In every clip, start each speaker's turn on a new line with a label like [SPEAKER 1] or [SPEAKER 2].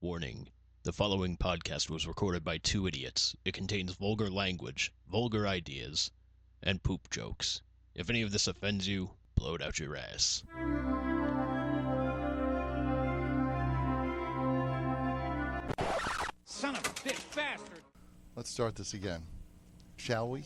[SPEAKER 1] Warning. The following podcast was recorded by two idiots. It contains vulgar language, vulgar ideas, and poop jokes. If any of this offends you, blow it out your ass.
[SPEAKER 2] Son of a bitch bastard!
[SPEAKER 3] Let's start this again, shall we?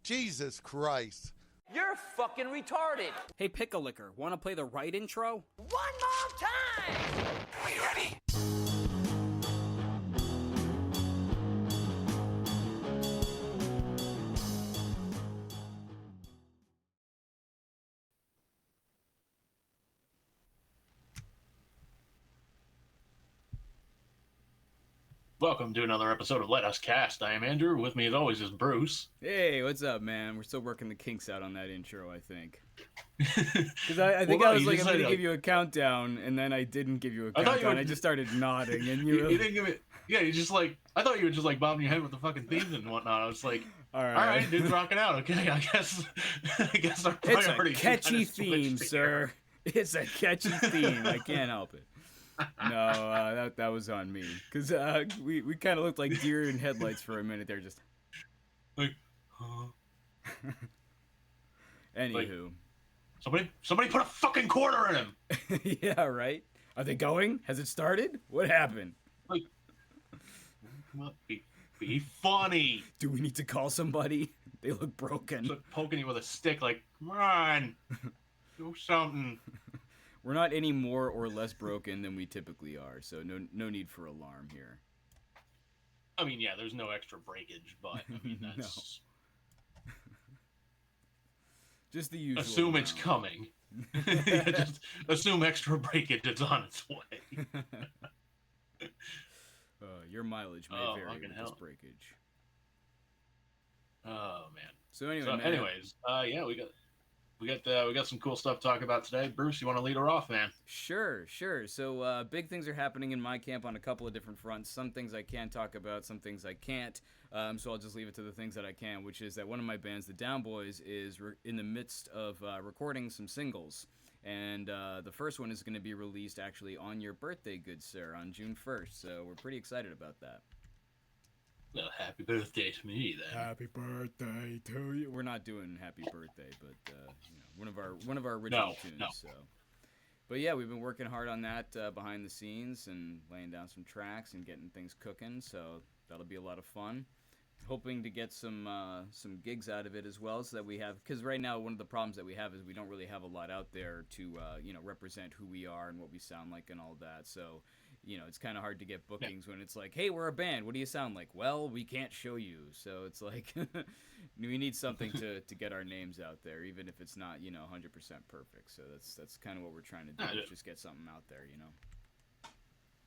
[SPEAKER 3] Jesus Christ.
[SPEAKER 4] You're fucking retarded.
[SPEAKER 5] Hey, Pickle-Licker, wanna play the right intro?
[SPEAKER 4] One more time!
[SPEAKER 5] Are you ready?
[SPEAKER 6] Welcome to another episode of Let Us Cast. I am Andrew. With me, as always, is Bruce.
[SPEAKER 5] Hey, what's up, man? We're still working the kinks out on that intro, I think. Because I think
[SPEAKER 6] Well,
[SPEAKER 5] I was
[SPEAKER 6] you
[SPEAKER 5] like,
[SPEAKER 6] just
[SPEAKER 5] I'm
[SPEAKER 6] said,
[SPEAKER 5] going to give you a countdown, and then I didn't give you a countdown. I just started nodding, and
[SPEAKER 6] You didn't give it. Yeah, you just like. I thought you were just like bobbing your head with the fucking themes and whatnot. I was like, all right, dude's rocking out. Okay, I guess our priorities.
[SPEAKER 5] It's a catchy theme, sir. It's a catchy theme. I can't help it. No, that was on me. Because we kind of looked like deer in headlights for a minute there, just.
[SPEAKER 6] Like,
[SPEAKER 5] Anywho.
[SPEAKER 6] Somebody put a fucking quarter in him.
[SPEAKER 5] Yeah, right? Are they going? Has it started? What happened?
[SPEAKER 6] Like, be funny.
[SPEAKER 5] Do we need to call somebody? They look broken.
[SPEAKER 6] Just like poking you with a stick, like, come on, do something.
[SPEAKER 5] We're not any more or less broken than we typically are, so no need for alarm here.
[SPEAKER 6] I mean, yeah, there's no extra breakage, but I mean that's.
[SPEAKER 5] Just the usual.
[SPEAKER 6] Assume
[SPEAKER 5] amount.
[SPEAKER 6] it's coming. Yeah, just assume extra breakage is on its way.
[SPEAKER 5] Your mileage may vary with this breakage.
[SPEAKER 6] Oh man.
[SPEAKER 5] So anyway,
[SPEAKER 6] yeah, we got some cool stuff to talk about today. Bruce, you want to lead her off, man?
[SPEAKER 5] Sure. So big things are happening in my camp on a couple of different fronts. Some things I can talk about, some things I can't. So I'll just leave it to the things that I can, which is that one of my bands, the Down Boys, is in the midst of recording some singles. And the first one is going to be released actually on your birthday, good sir, on June 1st. So we're pretty excited about that.
[SPEAKER 6] Well, happy birthday to me, then.
[SPEAKER 5] Happy birthday to you. We're not doing happy birthday, but one of our original tunes.
[SPEAKER 6] No.
[SPEAKER 5] So, but yeah, we've been working hard on that behind the scenes and laying down some tracks and getting things cooking. So that'll be a lot of fun. Hoping to get some gigs out of it as well, so that we have, because right now one of the problems that we have is we don't really have a lot out there to represent who we are and what we sound like and all that. So it's kind of hard to get bookings when it's like, hey, we're a band, what do you sound like? Well, we can't show you. So it's like we need something to get our names out there, even if it's not 100% perfect. So that's kind of what we're trying to do, is just get something out there.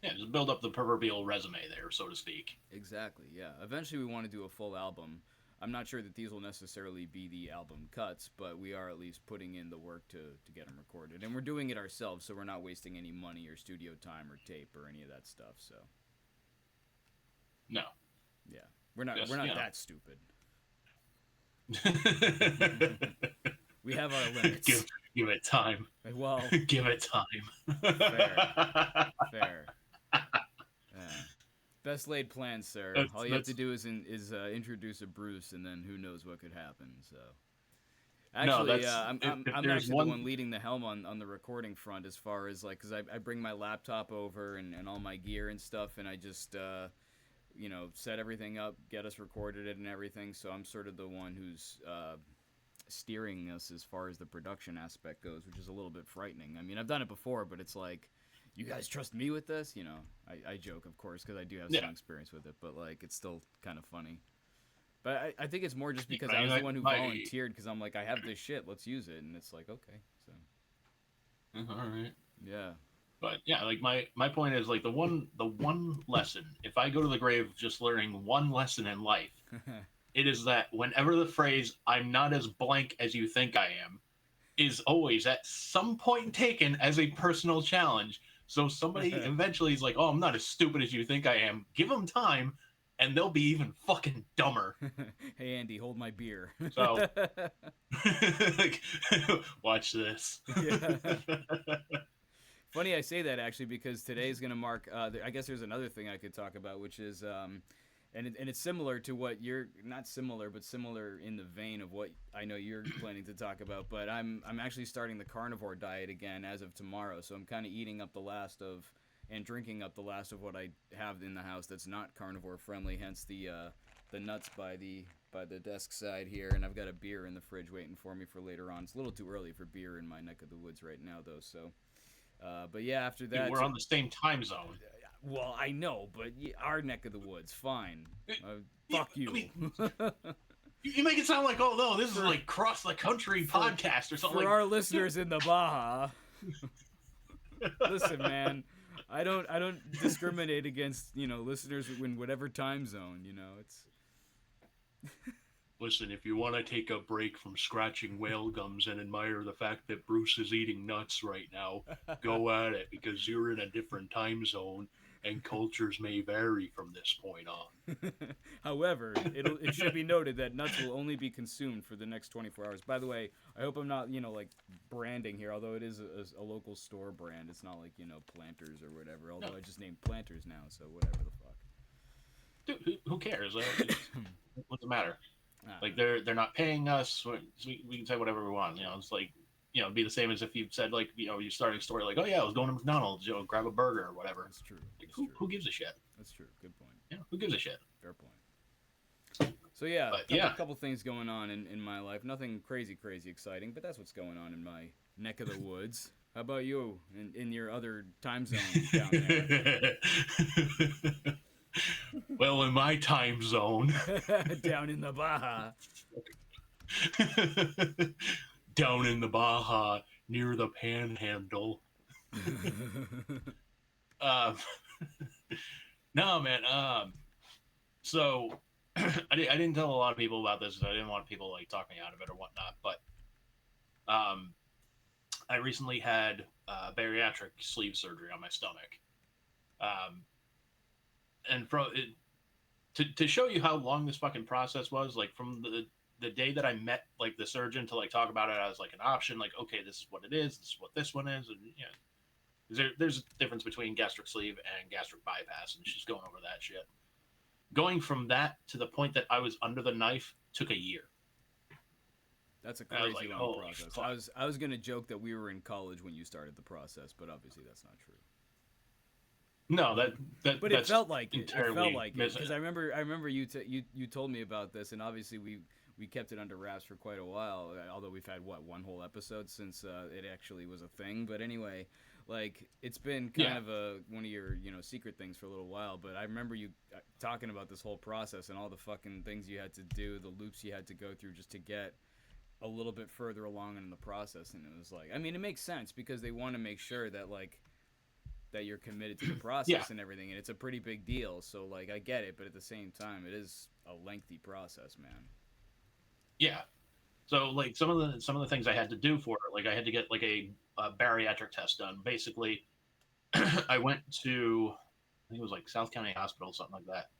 [SPEAKER 6] Yeah, just build up the proverbial resume there, so to speak.
[SPEAKER 5] Exactly, yeah. Eventually we want to do a full album. I'm not sure that these will necessarily be the album cuts, but we are at least putting in the work to get them recorded. And we're doing it ourselves, so we're not wasting any money or studio time or tape or any of that stuff, so.
[SPEAKER 6] No.
[SPEAKER 5] Yeah. We're not that stupid. We have our limits.
[SPEAKER 6] Give it time.
[SPEAKER 5] Well.
[SPEAKER 6] Give it time.
[SPEAKER 5] Fair. Best laid plans, sir. All you have to do is introduce a Bruce, and then who knows what could happen. So, actually, I'm actually the one leading the helm on the recording front, as far as because I bring my laptop over and all my gear and stuff, and I just set everything up, get us recorded it and everything. So I'm sort of the one who's steering us as far as the production aspect goes, which is a little bit frightening. I mean, I've done it before, but it's like, you guys trust me with this? I joke, of course, because I do have some experience with it, but it's still kind of funny. But I think it's more just because I was the one who volunteered, because I'm like, I have this shit, let's use it, and it's like, okay, so.
[SPEAKER 6] All right.
[SPEAKER 5] Yeah.
[SPEAKER 6] But yeah, my point is the one lesson. If I go to the grave just learning one lesson in life, it is that whenever the phrase "I'm not as blank as you think I am" is always at some point taken as a personal challenge. So somebody eventually is like, "Oh, I'm not as stupid as you think I am." Give them time. and they'll be even fucking dumber.
[SPEAKER 5] Hey, Andy, hold my beer.
[SPEAKER 6] So, like, watch this.
[SPEAKER 5] Yeah. Funny I say that, actually, because today's going to mark, I guess there's another thing I could talk about, which is, and it's similar to what you're, not similar, but similar in the vein of what I know you're planning to talk about, but I'm actually starting the carnivore diet again as of tomorrow, so I'm kind of eating up the last of, and drinking up the last of what I have in the house that's not carnivore friendly, hence the nuts by the desk side here, and I've got a beer in the fridge waiting for me for later on. It's a little too early for beer in my neck of the woods right now, though, so... but yeah, after that...
[SPEAKER 6] Dude, we're on the same time zone.
[SPEAKER 5] Well, I know, but our neck of the woods, fine. Fuck you.
[SPEAKER 6] I mean, you make it sound like, oh no, this is like cross the country podcast or something.
[SPEAKER 5] For our listeners in the Baja, listen, man, I don't discriminate against listeners in whatever time zone. It's.
[SPEAKER 6] Listen, if you want to take a break from scratching whale gums and admire the fact that Bruce is eating nuts right now, go at it, because you're in a different time zone and cultures may vary from this point on.
[SPEAKER 5] However, it should be noted that nuts will only be consumed for the next 24 hours. By the way, I hope I'm not, like branding here, although it is a local store brand. It's not like, Planters or whatever, although I just named Planters now, so whatever the fuck.
[SPEAKER 6] Dude, who cares? What's the matter? Like they're not paying us. We can say whatever we want. It's like it'd be the same as if you said like you're starting a story like, oh yeah, I was going to McDonald's, grab a burger or whatever.
[SPEAKER 5] That's true.
[SPEAKER 6] Like, who gives a shit?
[SPEAKER 5] That's true. Good point.
[SPEAKER 6] Who gives a shit?
[SPEAKER 5] Fair point. So yeah,
[SPEAKER 6] but,
[SPEAKER 5] a couple things going on in my life. Nothing crazy exciting, but that's what's going on in my neck of the woods. How about you in your other time zone down there?
[SPEAKER 6] Well, in my time zone,
[SPEAKER 5] down in the Baja,
[SPEAKER 6] down in the Baja near the Panhandle. No, man. So I didn't tell a lot of people about this. I didn't want people like talking me out of it or whatnot. But I recently had bariatric sleeve surgery on my stomach. And to show you how long this fucking process was, like from the day that I met like the surgeon to like talk about it as like an option, like, okay, this is what it is, this is what this one is, and there's a difference between gastric sleeve and gastric bypass, and she's going over that shit. Going from that to the point that I was under the knife took a year.
[SPEAKER 5] That's a crazy long process. Fuck. I was gonna joke that we were in college when you started the process, but obviously that's not true.
[SPEAKER 6] No,
[SPEAKER 5] but it felt like it. It felt like it, because I remember you told me about this, and obviously we kept it under wraps for quite a while. Although we've had one whole episode since it actually was a thing. But anyway, like it's been kind of one of your secret things for a little while. But I remember you talking about this whole process and all the fucking things you had to do, the loops you had to go through just to get a little bit further along in the process. And it was like, I mean, it makes sense because they want to make sure that that you're committed to the process and everything, and it's a pretty big deal. So like I get it, but at the same time, it is a lengthy process, man.
[SPEAKER 6] Yeah. So like some of the things I had to do for it, like I had to get like a bariatric test done. Basically, I went to I think it was like South County Hospital, something like that,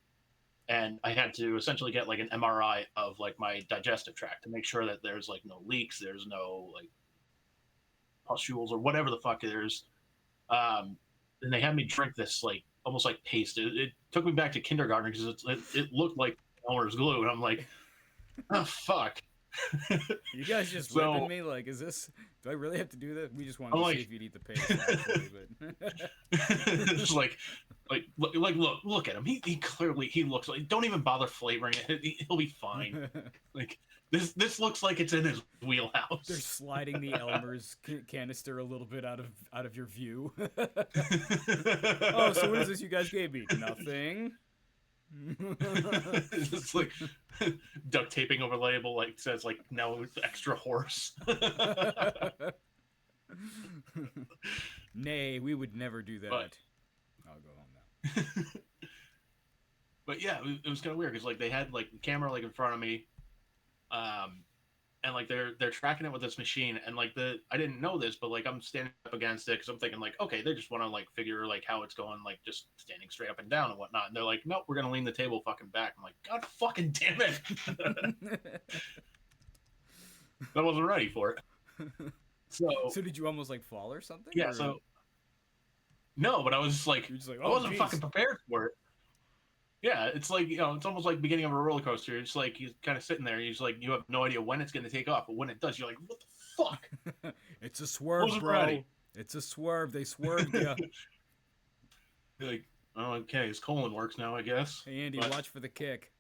[SPEAKER 6] and I had to essentially get like an MRI of like my digestive tract to make sure that there's like no leaks, there's no like pustules or whatever the fuck there's. And they had me drink this like almost like paste. It took me back to kindergarten because it looked like Elmer's glue, and I'm like, oh fuck.
[SPEAKER 5] You guys just ripping me? Like, is this? Do I really have to do that? We just wanted to see if you'd eat the paste. Actually, but
[SPEAKER 6] it's like look at him. He clearly looks like. Don't even bother flavoring it. He'll be fine. Like. This looks like it's in his wheelhouse.
[SPEAKER 5] They're sliding the Elmer's canister a little bit out of your view. Oh, so what is this you guys gave me? Nothing.
[SPEAKER 6] It's like duct taping over label, like says like no extra horse.
[SPEAKER 5] Nay, we would never do that. I'll go home now.
[SPEAKER 6] But yeah, it was kind of weird because like they had like the camera like in front of me. and like they're tracking it with this machine, and like I didn't know this, but like I'm standing up against it because I'm thinking like, okay, they just want to like figure like how it's going, like just standing straight up and down and whatnot. And they're like, nope, we're gonna lean the table fucking back. I'm like, God fucking damn it. I wasn't ready for it.
[SPEAKER 5] So did you almost like fall or something?
[SPEAKER 6] Yeah.
[SPEAKER 5] Or...
[SPEAKER 6] So no, but I was just like, I wasn't fucking prepared for it. Yeah, it's like, it's almost like beginning of a roller coaster. It's like you're kind of sitting there. You're just like, you have no idea when it's going to take off, but when it does, you're like, what the fuck?
[SPEAKER 5] It's a swerve, bro. Ready. It's a swerve. They swerved you.
[SPEAKER 6] You're like, oh, okay, his colon works now, I guess.
[SPEAKER 5] Hey, Andy, watch for the kick.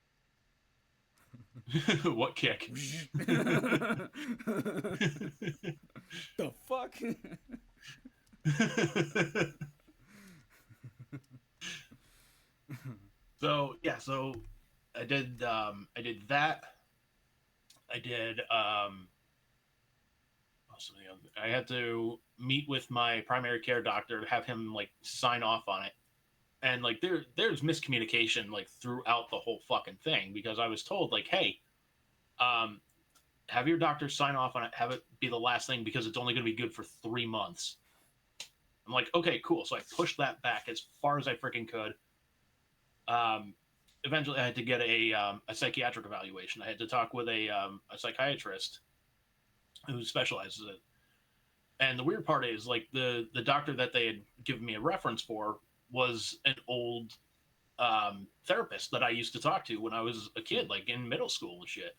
[SPEAKER 6] What kick?
[SPEAKER 5] The fuck?
[SPEAKER 6] So I did that. I did I had to meet with my primary care doctor to have him like sign off on it. And like there's miscommunication like throughout the whole fucking thing, because I was told like, hey, have your doctor sign off on it, have it be the last thing because it's only going to be good for 3 months. I'm like, okay, cool. So I pushed that back as far as I freaking could. Eventually I had to get a psychiatric evaluation. I had to talk with a psychiatrist who specializes in it. And the weird part is like the doctor that they had given me a reference for was an old therapist that I used to talk to when I was a kid, like in middle school and shit.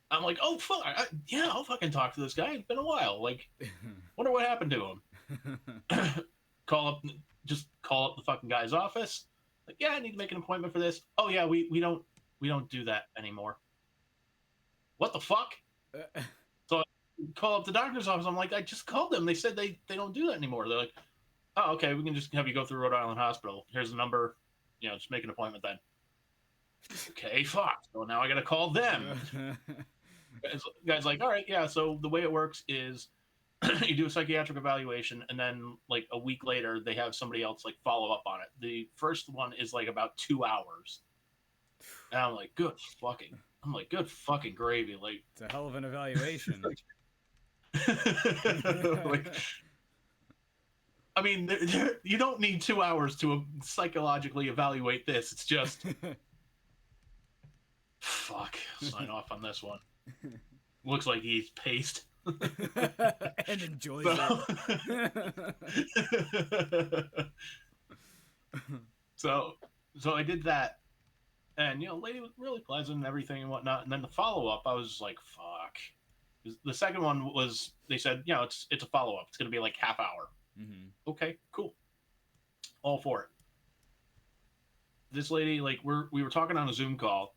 [SPEAKER 6] I'm like, oh fuck, yeah, I'll fucking talk to this guy. It's been a while. Like, wonder what happened to him. Call up the fucking guy's office. Like, yeah, I need to make an appointment for this. Oh yeah, we don't do that anymore. What the fuck? So I call up the doctor's office. I'm like, I just called them. They said they don't do that anymore. They're like, oh, okay, we can just have you go through Rhode Island Hospital. Here's the number. Just make an appointment then. Okay, fuck. So now I got to call them. Guy's like, all right, yeah. So the way it works is you do a psychiatric evaluation, and then like a week later, they have somebody else like follow up on it. The first one is like about 2 hours. And I'm like, good fucking gravy. Like,
[SPEAKER 5] it's a hell of an evaluation.
[SPEAKER 6] Like, I mean, you don't need 2 hours to psychologically evaluate this. It's just, fuck, sign off on this one. Looks like he's paced.
[SPEAKER 5] And enjoys it.
[SPEAKER 6] So I did that. And, lady was really pleasant and everything and whatnot. And then the follow-up, I was like, fuck. The second one was, they said, it's a follow-up. It's going to be like half hour.
[SPEAKER 5] Mm-hmm.
[SPEAKER 6] Okay, cool. All for it. This lady, like, we were talking on a Zoom call.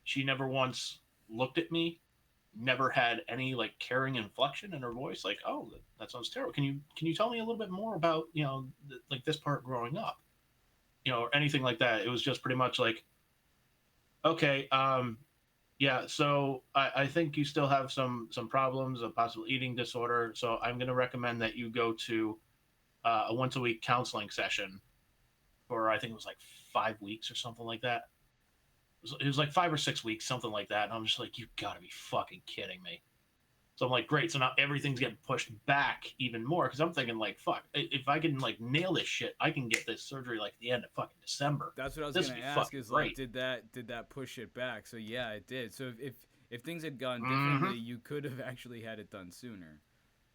[SPEAKER 6] She never once looked at me, never had any, like, caring inflection in her voice. Like, oh, that sounds terrible. Can you tell me a little bit more about, like, this part growing up? Or anything like that. It was just pretty much like, okay, yeah, so I think you still have some problems, a possible eating disorder. So I'm going to recommend that you go to a once-a-week counseling session for, I think it was like 5 weeks or something like that. It was like 5 or 6 weeks, something like that. And I'm just like, you got to be fucking kidding me. So I'm like, great. So now everything's getting pushed back even more, because I'm thinking like, fuck, if I can like nail this shit, I can get this surgery like the end of fucking December.
[SPEAKER 5] That's what I was going to ask. Is like, did that push it back? So yeah, it did. So if things had gone differently, you could have actually had it done sooner,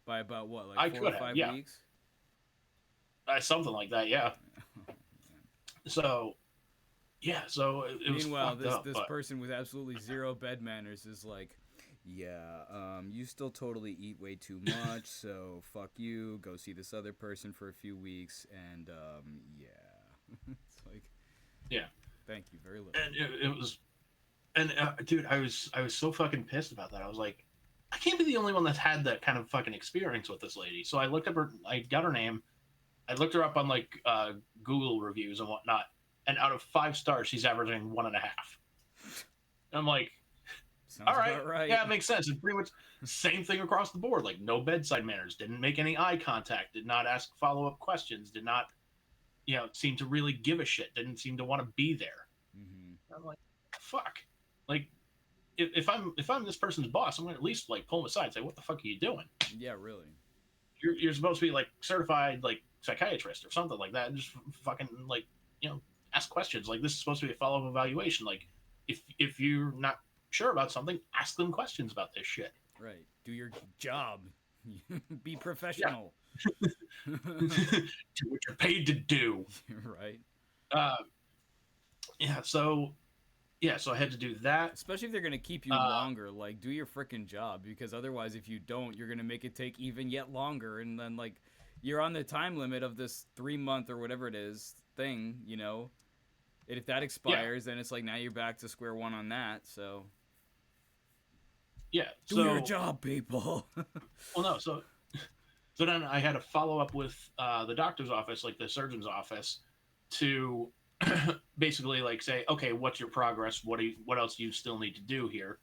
[SPEAKER 5] by about what, like 4 or 5 weeks?
[SPEAKER 6] Something like that, yeah. So yeah, so it was.
[SPEAKER 5] Meanwhile, this person with absolutely zero bed manners is like, yeah, you still totally eat way too much, so fuck you, go see this other person for a few weeks, and yeah. It's like,
[SPEAKER 6] yeah,
[SPEAKER 5] thank you very much.
[SPEAKER 6] And it was, and dude, I was so fucking pissed about that. I was like, I can't be the only one that's had that kind of fucking experience with this lady. So I looked up her, I got her name, I looked her up on like Google reviews and whatnot, and out of 5 stars, she's averaging 1.5. And I'm like,
[SPEAKER 5] sounds
[SPEAKER 6] all right.
[SPEAKER 5] Right.
[SPEAKER 6] Yeah, it makes sense. It's pretty much same thing across the board. Like, no bedside manners, didn't make any eye contact, did not ask follow-up questions, did not, seem to really give a shit, didn't seem to want to be there.
[SPEAKER 5] Mm-hmm.
[SPEAKER 6] I'm like, fuck. Like, if I'm this person's boss, I'm gonna at least like pull him aside and say, what the fuck are you doing?
[SPEAKER 5] Yeah, really.
[SPEAKER 6] You're supposed to be like certified like psychiatrist or something like that, and just fucking like, ask questions. Like, this is supposed to be a follow-up evaluation. Like, if you're not sure about something, ask them questions about this shit.
[SPEAKER 5] Right. Do your job. Be professional.
[SPEAKER 6] Do what you're paid to do.
[SPEAKER 5] Right.
[SPEAKER 6] So I had to do that.
[SPEAKER 5] Especially if they're going to keep you longer. Like, do your freaking job. Because otherwise, if you don't, you're going to make it take even yet longer. And then, like, you're on the time limit of this 3-month or whatever it is thing, And if that expires, then it's like now you're back to square one on that. So.
[SPEAKER 6] Yeah.
[SPEAKER 5] Do your job, people.
[SPEAKER 6] Well, no. So then I had to follow up with the doctor's office, like the surgeon's office, to basically like say, okay, what's your progress? What else do you still need to do here?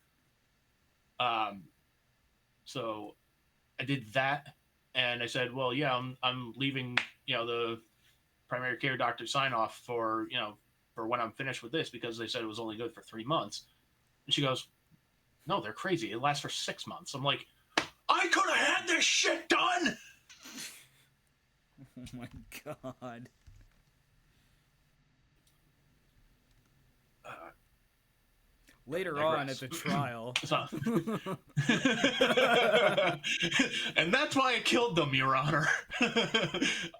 [SPEAKER 6] So I did that, and I said, well, yeah, I'm leaving, the primary care doctor sign off for when I'm finished with this, because they said it was only good for 3 months. And she goes, no, they're crazy. It lasts for 6 months. I'm like, I could have had this shit done.
[SPEAKER 5] Oh my God. Later on at the trial.
[SPEAKER 6] And that's why I killed them, Your Honor.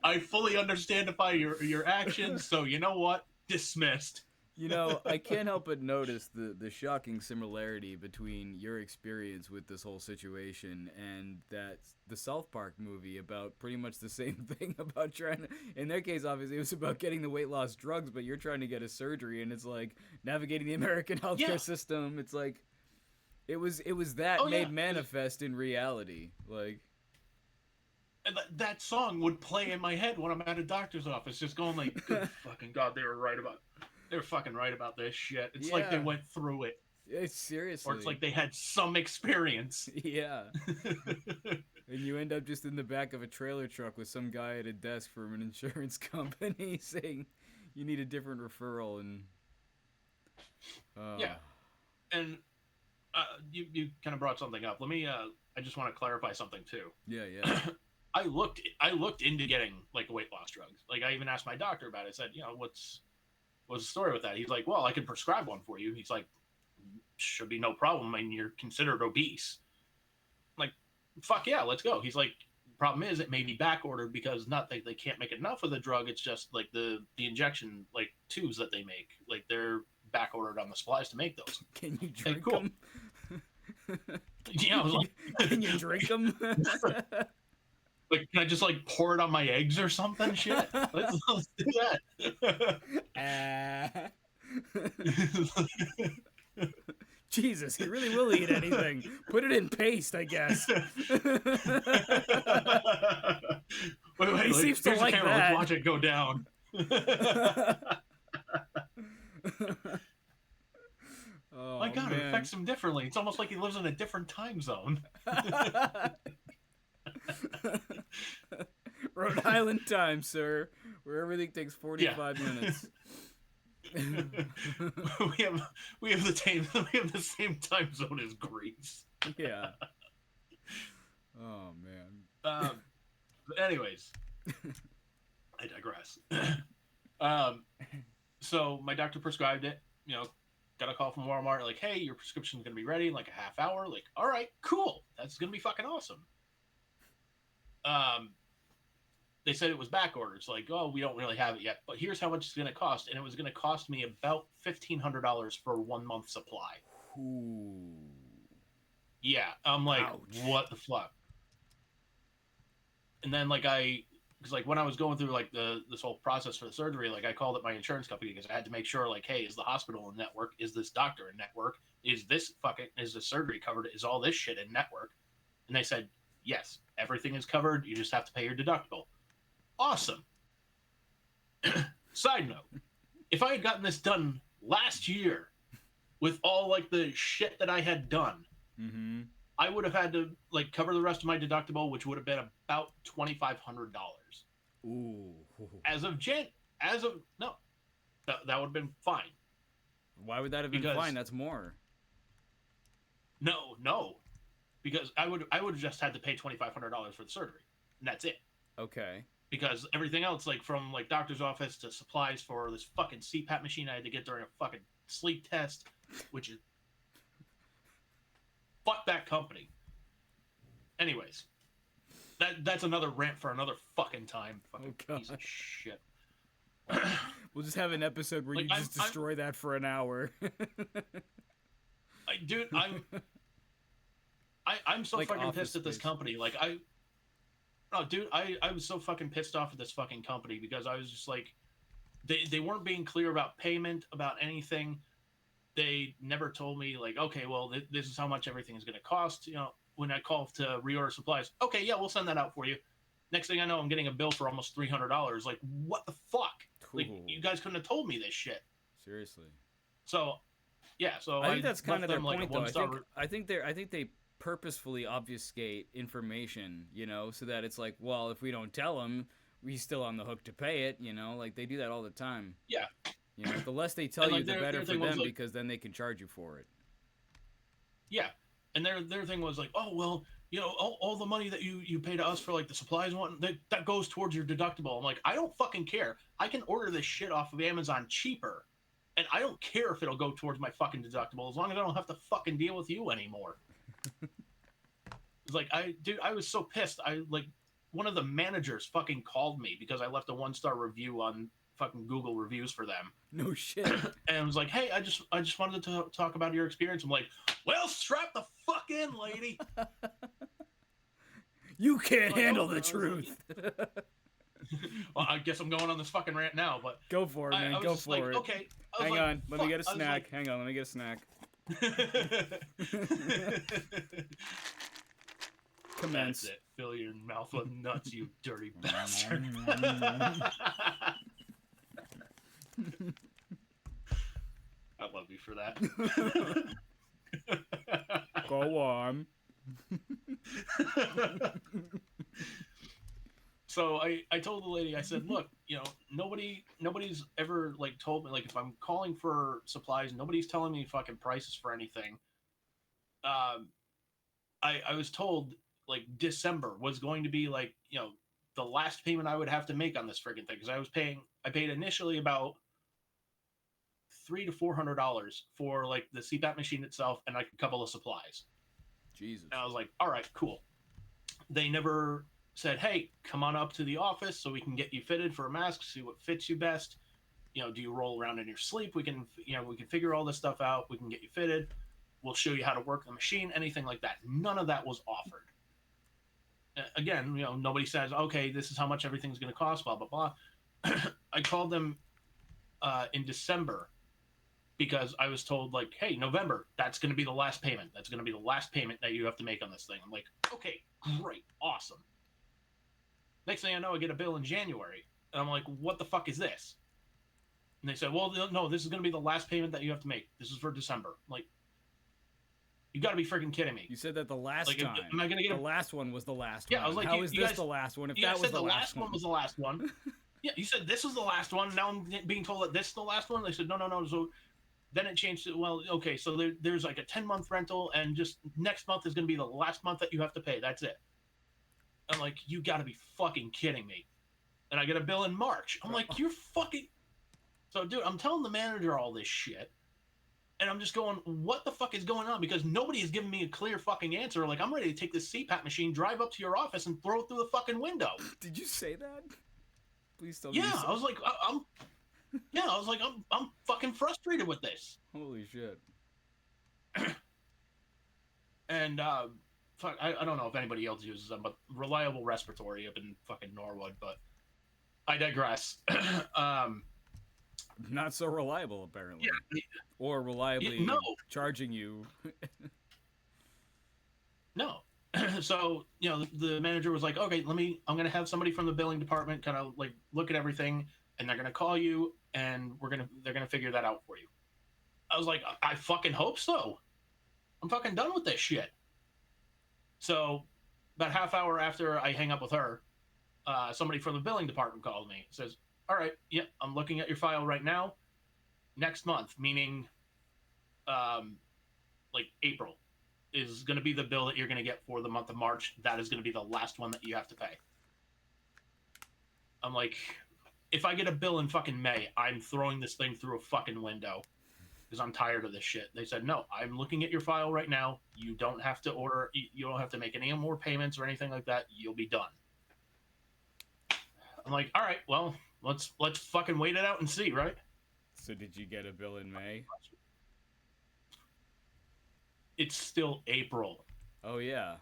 [SPEAKER 6] I fully understand your actions, so you know what? Dismissed.
[SPEAKER 5] I can't help but notice the shocking similarity between your experience with this whole situation and the South Park movie about pretty much the same thing, about trying to, in their case, obviously, it was about getting the weight loss drugs, but you're trying to get a surgery, and it's like navigating the American healthcare system. It's like, it was that made manifest in reality. Like,
[SPEAKER 6] and that song would play in my head when I'm at a doctor's office, just going like, good fucking God, they were fucking right about this shit. It's like they went through it.
[SPEAKER 5] It's seriously.
[SPEAKER 6] Or it's like they had some experience.
[SPEAKER 5] Yeah. And you end up just in the back of a trailer truck with some guy at a desk from an insurance company saying you need a different referral. And
[SPEAKER 6] yeah. And you kind of brought something up. Let me I just want to clarify something too.
[SPEAKER 5] Yeah.
[SPEAKER 6] I looked into getting like weight loss drugs. Like, I even asked my doctor about it. I said, what's the story with that? He's like, well, I can prescribe one for you. He's like, should be no problem. I mean, you're considered obese. I'm like, fuck yeah, let's go. He's like, problem is it may be back ordered because they can't make enough of the drug. It's just like the injection like tubes that they make, like they're back ordered on the supplies to make those.
[SPEAKER 5] Can you drink
[SPEAKER 6] them? Yeah, I was like,
[SPEAKER 5] can you drink them?
[SPEAKER 6] Like, can I just like pour it on my eggs or something? Shit, let's do that.
[SPEAKER 5] Jesus, he really will eat anything. Put it in paste, I guess.
[SPEAKER 6] wait,
[SPEAKER 5] he seems to like that.
[SPEAKER 6] Let's watch it go down.
[SPEAKER 5] Oh,
[SPEAKER 6] my God,
[SPEAKER 5] man.
[SPEAKER 6] it affects him differently. It's almost like he lives in a different time zone.
[SPEAKER 5] Rhode Island time, sir, where everything takes 45 minutes.
[SPEAKER 6] we have the same time zone as Greece.
[SPEAKER 5] Yeah. Oh man.
[SPEAKER 6] But anyways, I digress. So my doctor prescribed it. Got a call from Walmart like, hey, your prescription's gonna be ready in like a half hour. Like, all right, cool. That's gonna be fucking awesome. They said it was back ordered. It's like, oh, we don't really have it yet, but here's how much it's going to cost. And it was going to cost me about $1,500 for 1 month supply.
[SPEAKER 5] Ooh.
[SPEAKER 6] Yeah. I'm like,
[SPEAKER 5] ouch.
[SPEAKER 6] What the fuck? And then because when I was going through like this whole process for the surgery, like I called up my insurance company because I had to make sure like, hey, is the hospital in network? Is this doctor in network? Is the surgery covered? Is all this shit in network? And they said, yes, everything is covered. You just have to pay your deductible. Awesome. Side note, if I had gotten this done last year with all like the shit that I had done, I would have had to like cover the rest of my deductible, which would have been about $2,500.
[SPEAKER 5] Ooh.
[SPEAKER 6] No, that would have been fine.
[SPEAKER 5] Why would that have been fine? That's more.
[SPEAKER 6] No, because I would have just had to pay $2,500 for the surgery, and that's it.
[SPEAKER 5] Okay.
[SPEAKER 6] Because everything else, like from like doctor's office to supplies for this fucking CPAP machine I had to get during a fucking sleep test, which is fuck that company. Anyways, that's another rant for another fucking time. Fucking piece of shit.
[SPEAKER 5] We'll just have an episode where
[SPEAKER 6] like,
[SPEAKER 5] you just destroy that for an hour.
[SPEAKER 6] Dude, I'm so like fucking pissed at this company. Like I was so fucking pissed off at this fucking company because I was just like, they weren't being clear about payment, about anything. They never told me like, okay, well, this is how much everything is going to cost. You know, when I call to reorder supplies, okay, yeah, we'll send that out for you. Next thing I know, I'm getting a bill for almost $300. Like, what the fuck? Cool. Like, you guys couldn't have told me this shit.
[SPEAKER 5] Seriously.
[SPEAKER 6] So, yeah. So
[SPEAKER 5] I think that's kind of their point, though. I think they purposefully obfuscate information, you know, so that it's like, well, if we don't tell them, he's still on the hook to pay it, you know, like they do that all the time.
[SPEAKER 6] Yeah.
[SPEAKER 5] You know, the less they tell you, the better for them, because then they can charge you for it.
[SPEAKER 6] Yeah, and their thing was like, oh well, you know, all the money that you pay to us for like the supplies and whatnot, that goes towards your deductible. I'm like, I don't fucking care. I can order this shit off of Amazon cheaper, and I don't care if it'll go towards my fucking deductible as long as I don't have to fucking deal with you anymore. It's like, I was so pissed. One of the managers fucking called me because I left a 1-star review on fucking Google reviews for them.
[SPEAKER 5] No shit.
[SPEAKER 6] And I was like, hey, I just wanted to talk about your experience. I'm like, well, strap the fuck in, lady.
[SPEAKER 5] You can't handle the truth.
[SPEAKER 6] Well, I guess I'm going on this fucking rant now, but
[SPEAKER 5] go for it, man. Go for it.
[SPEAKER 6] Okay.
[SPEAKER 5] Hang on. Let me get a snack. Hang on. Let me get a snack. Commence.
[SPEAKER 6] That's it. Fill your mouth with nuts, you dirty bastard. I love you for that.
[SPEAKER 5] Go on.
[SPEAKER 6] So I told the lady, I said, look, you know, nobody's ever like told me, like, if I'm calling for supplies, nobody's telling me fucking prices for anything. I was told like December was going to be like, you know, the last payment I would have to make on this friggin' thing, because I paid initially about $300 to $400 for like the CPAP machine itself and like a couple of supplies.
[SPEAKER 5] Jesus.
[SPEAKER 6] And I was like, all right, cool. They never said, hey, come on up to the office so we can get you fitted for a mask, see what fits you best. You know, do you roll around in your sleep? We can figure all this stuff out. We can get you fitted. We'll show you how to work the machine, anything like that. None of that was offered. Again, you know, nobody says, okay, this is how much everything's going to cost, blah, blah, blah. I called them in December because I was told, like, hey, November, that's going to be the last payment. That's going to be the last payment that you have to make on this thing. I'm like, okay, great, awesome. Next thing I know, I get a bill in January. And I'm like, what the fuck is this? And they said, well, no, this is going to be the last payment that you have to make. This is for December. I'm like, you got to be freaking kidding me.
[SPEAKER 5] You said that the last time.
[SPEAKER 6] Am I gonna get
[SPEAKER 5] the last one was the last
[SPEAKER 6] one?
[SPEAKER 5] Yeah,
[SPEAKER 6] I was like,
[SPEAKER 5] how is this the last one? If that was the last one
[SPEAKER 6] was the last one. Yeah, you said this was the last one. Now I'm being told that this is the last one. They said, no. So then it changed to, well, okay, so there's like a 10-month rental, and just next month is going to be the last month that you have to pay. That's it. I'm like, you got to be fucking kidding me. And I get a bill in March. I'm like, you're fucking... So, dude, I'm telling the manager all this shit. And I'm just going, what the fuck is going on? Because nobody has given me a clear fucking answer. Like, I'm ready to take this CPAP machine, drive up to your office, and throw it through the fucking window.
[SPEAKER 5] Did you say that? Please tell me.
[SPEAKER 6] Yeah, I was like, I'm fucking frustrated with this.
[SPEAKER 5] Holy shit.
[SPEAKER 6] And, fuck, I don't know if anybody else uses them, but Reliable Respiratory up in fucking Norwood, but I digress.
[SPEAKER 5] Not so reliable, apparently.
[SPEAKER 6] Yeah.
[SPEAKER 5] Or reliably charging you.
[SPEAKER 6] No. So, you know, the manager was like, okay, I'm going to have somebody from the billing department kind of like look at everything, and they're going to call you, and they're going to figure that out for you. I was like, I fucking hope so. I'm fucking done with this shit. So about half hour after I hang up with her, somebody from the billing department called me. Says, all right, yep, I'm looking at your file right now. Next month, meaning like April. is going to be the bill that you're going to get for the month of March. That is going to be the last one that you have to pay. I'm like, if I get a bill in fucking May, I'm throwing this thing through a fucking window because I'm tired of this shit. They said, no, I'm looking at your file right now. You don't have to order. You don't have to make any more payments or anything like that. You'll be done. I'm like, all right, well, let's fucking wait it out and see, right?
[SPEAKER 5] So did you get a bill in May?
[SPEAKER 6] It's still April.
[SPEAKER 5] Oh, yeah.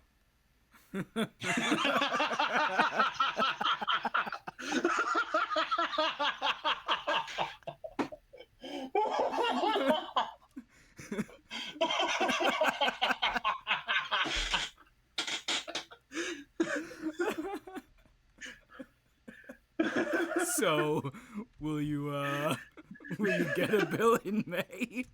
[SPEAKER 5] So, will you get a bill in May?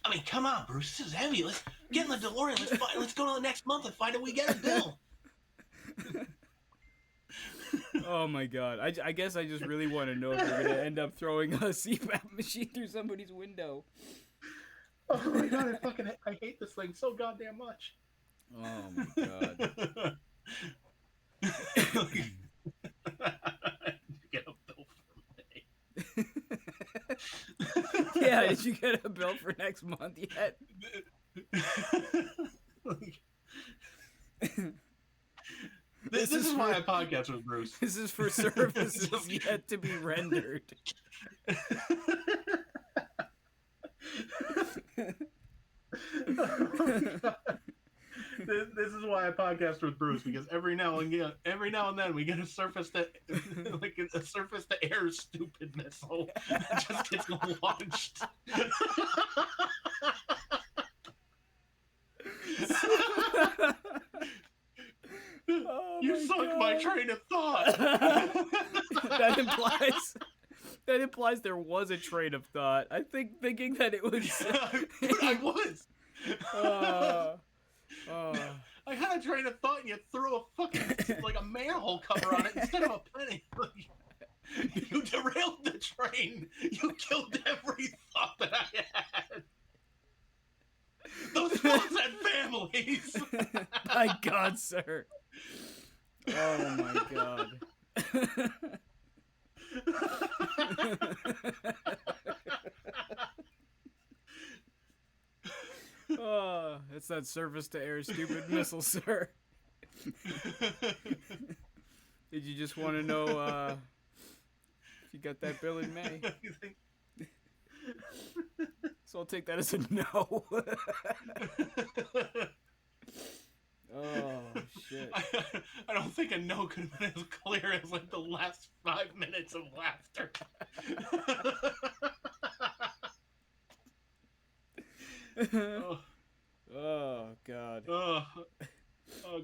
[SPEAKER 6] I mean, come on, Bruce. This is heavy. Let's get in the DeLorean. Let's go to the next month and find out we get a bill.
[SPEAKER 5] Oh my god. I guess I just really want to know if we're going to end up throwing a CPAP machine through somebody's window.
[SPEAKER 6] Oh my god, I hate this thing so goddamn much.
[SPEAKER 5] Oh my god.
[SPEAKER 6] Get a bill for May.
[SPEAKER 5] Yeah, did you get a bill for next month yet?
[SPEAKER 6] This is why I podcast with Bruce.
[SPEAKER 5] This is for services yet to be rendered.
[SPEAKER 6] This is why I podcast with Bruce, because every now and then we get a surface to air stupid missile that just gets launched.
[SPEAKER 5] Oh
[SPEAKER 6] you sunk my train of thought.
[SPEAKER 5] That implies there was a train of thought. I think thinking that it was.
[SPEAKER 6] I was. I had a train of thought, and you threw a fucking like a manhole cover on it instead of a penny. You derailed the train. You killed every thought that I had. Those folks had families.
[SPEAKER 5] My God, sir. Oh my God. Oh, it's that surface to air stupid missile, sir. Did you just want to know if you got that bill in May? So I'll take that as a no. Oh, shit.
[SPEAKER 6] I don't think a no could have been as clear as like the last 5 minutes of laughter.
[SPEAKER 5] Oh God.
[SPEAKER 6] Oh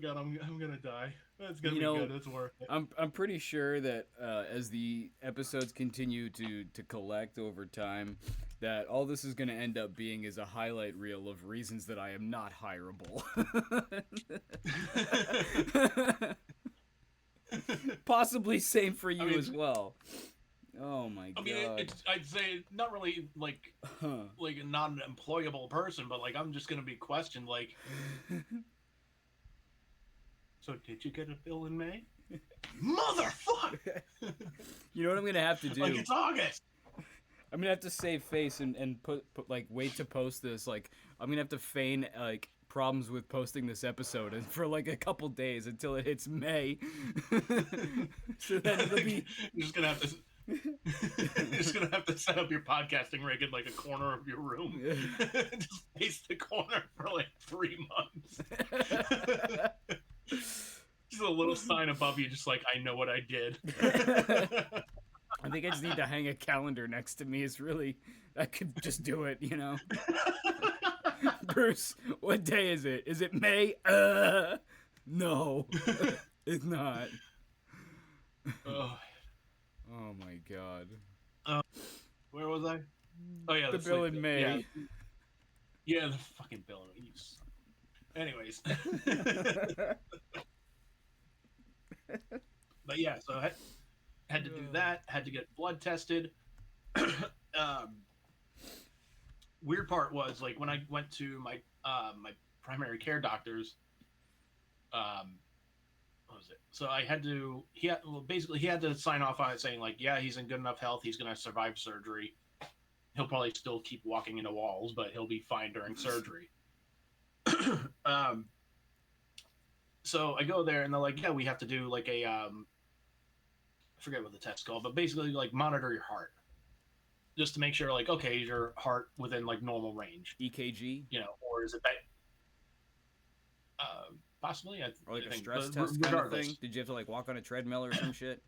[SPEAKER 6] God, I'm gonna die. It's gonna be good. It's worth it.
[SPEAKER 5] I'm pretty sure that as the episodes continue to collect over time, that all this is gonna end up being is a highlight reel of reasons that I am not hireable. Possibly same for you as well. Oh my God.
[SPEAKER 6] I mean, I'd say not really like a non-employable person, but like I'm just gonna be questioned. Like, so did you get a bill in May? Motherfucker!
[SPEAKER 5] You know what I'm gonna have to do?
[SPEAKER 6] Like it's August.
[SPEAKER 5] I'm gonna have to save face and put like wait to post this. Like I'm gonna have to feign like problems with posting this episode and for like a couple days until it hits May. So then it'll be.
[SPEAKER 6] You're just gonna have to. You're just gonna have to set up your podcasting rig in like a corner of your room. Just face the corner for like 3 months. Just a little sign above you, just like I know what I did.
[SPEAKER 5] I think I just need to hang a calendar next to me. Is really I could just do it, you know. Bruce, what day is it? Is it May? No, it's not. Oh my God.
[SPEAKER 6] Where was I? Oh yeah,
[SPEAKER 5] the bill in May.
[SPEAKER 6] Yeah, the fucking bill. Anyways. But yeah, so I had to do that. Had to get blood tested. weird part was like when I went to my my primary care doctors. What was it? So I had to. Basically he had to sign off on it saying like, yeah, he's in good enough health. He's gonna survive surgery. He'll probably still keep walking into walls, but he'll be fine during surgery. So I go there and they're like, yeah, we have to do like a I forget what the test's called, but basically like monitor your heart. Just to make sure, like, okay, is your heart within like normal range?
[SPEAKER 5] EKG,
[SPEAKER 6] or is it that? Possibly,
[SPEAKER 5] or like a stress test kind of thing. Did you have to like walk on a treadmill or some shit?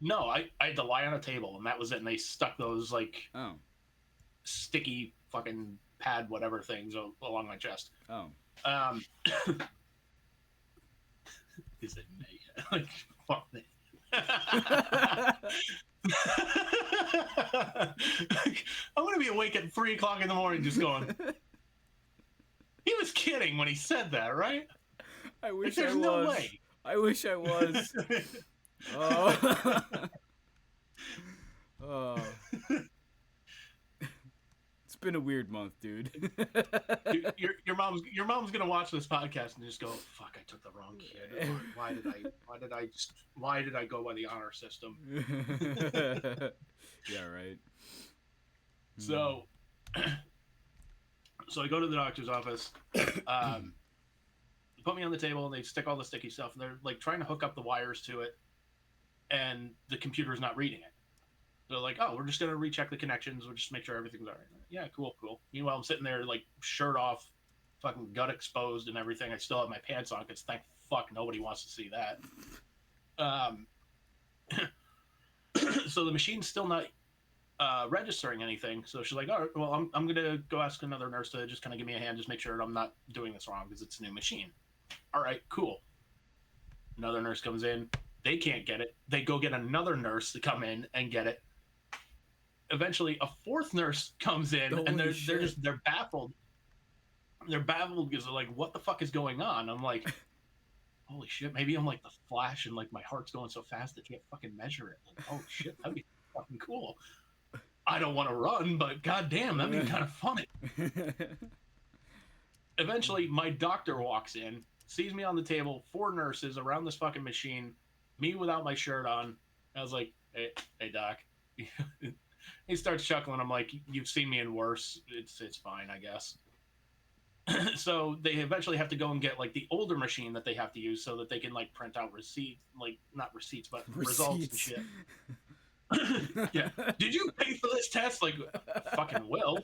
[SPEAKER 6] No, I had to lie on a table, and that was it. And they stuck those like sticky fucking pad whatever things along my chest.
[SPEAKER 5] Oh.
[SPEAKER 6] Is it me? Like, fuck me. I'm gonna be awake at 3 o'clock in the morning just going, he was kidding when he said that, right?
[SPEAKER 5] I wish I was. No way. I wish I was. Oh. Oh. It's been a weird month, dude.
[SPEAKER 6] Your mom's gonna watch this podcast and just go, fuck, I took the wrong kid. Why did I go by the honor system?
[SPEAKER 5] Yeah, right.
[SPEAKER 6] So I go to the doctor's office. Put me on the table and they stick all the sticky stuff and they're like trying to hook up the wires to it and the computer's not reading it. They're like, oh, we're just gonna recheck the connections, we'll just make sure everything's all right. Yeah, cool. Meanwhile, I'm sitting there like shirt off, fucking gut exposed and everything. I still have my pants on because thank fuck nobody wants to see that. So the machine's still not registering anything. So she's like, all right, well, I'm gonna go ask another nurse to just kind of give me a hand, just make sure I'm not doing this wrong because it's a new machine. All right, cool. Another nurse comes in. They can't get it. They go get another nurse to come in and get it. Eventually, a fourth nurse comes in, and they're baffled. They're baffled because they're like, "What the fuck is going on?" I'm like, "Holy shit! Maybe I'm like the Flash, and like my heart's going so fast I can't fucking measure it." Like, oh shit, that'd be fucking cool. I don't want to run, but goddamn, that'd be kind of funny. Eventually, my doctor walks in, sees me on the table, 4 nurses around this fucking machine, me without my shirt on. I was like, "Hey, doc." He starts chuckling. I'm like, "You've seen me in worse. It's fine, I guess." So they eventually have to go and get like the older machine that they have to use so that they can like print out receipts, like not receipts, but results and shit. Yeah. Did you pay for this test? Like, fucking will.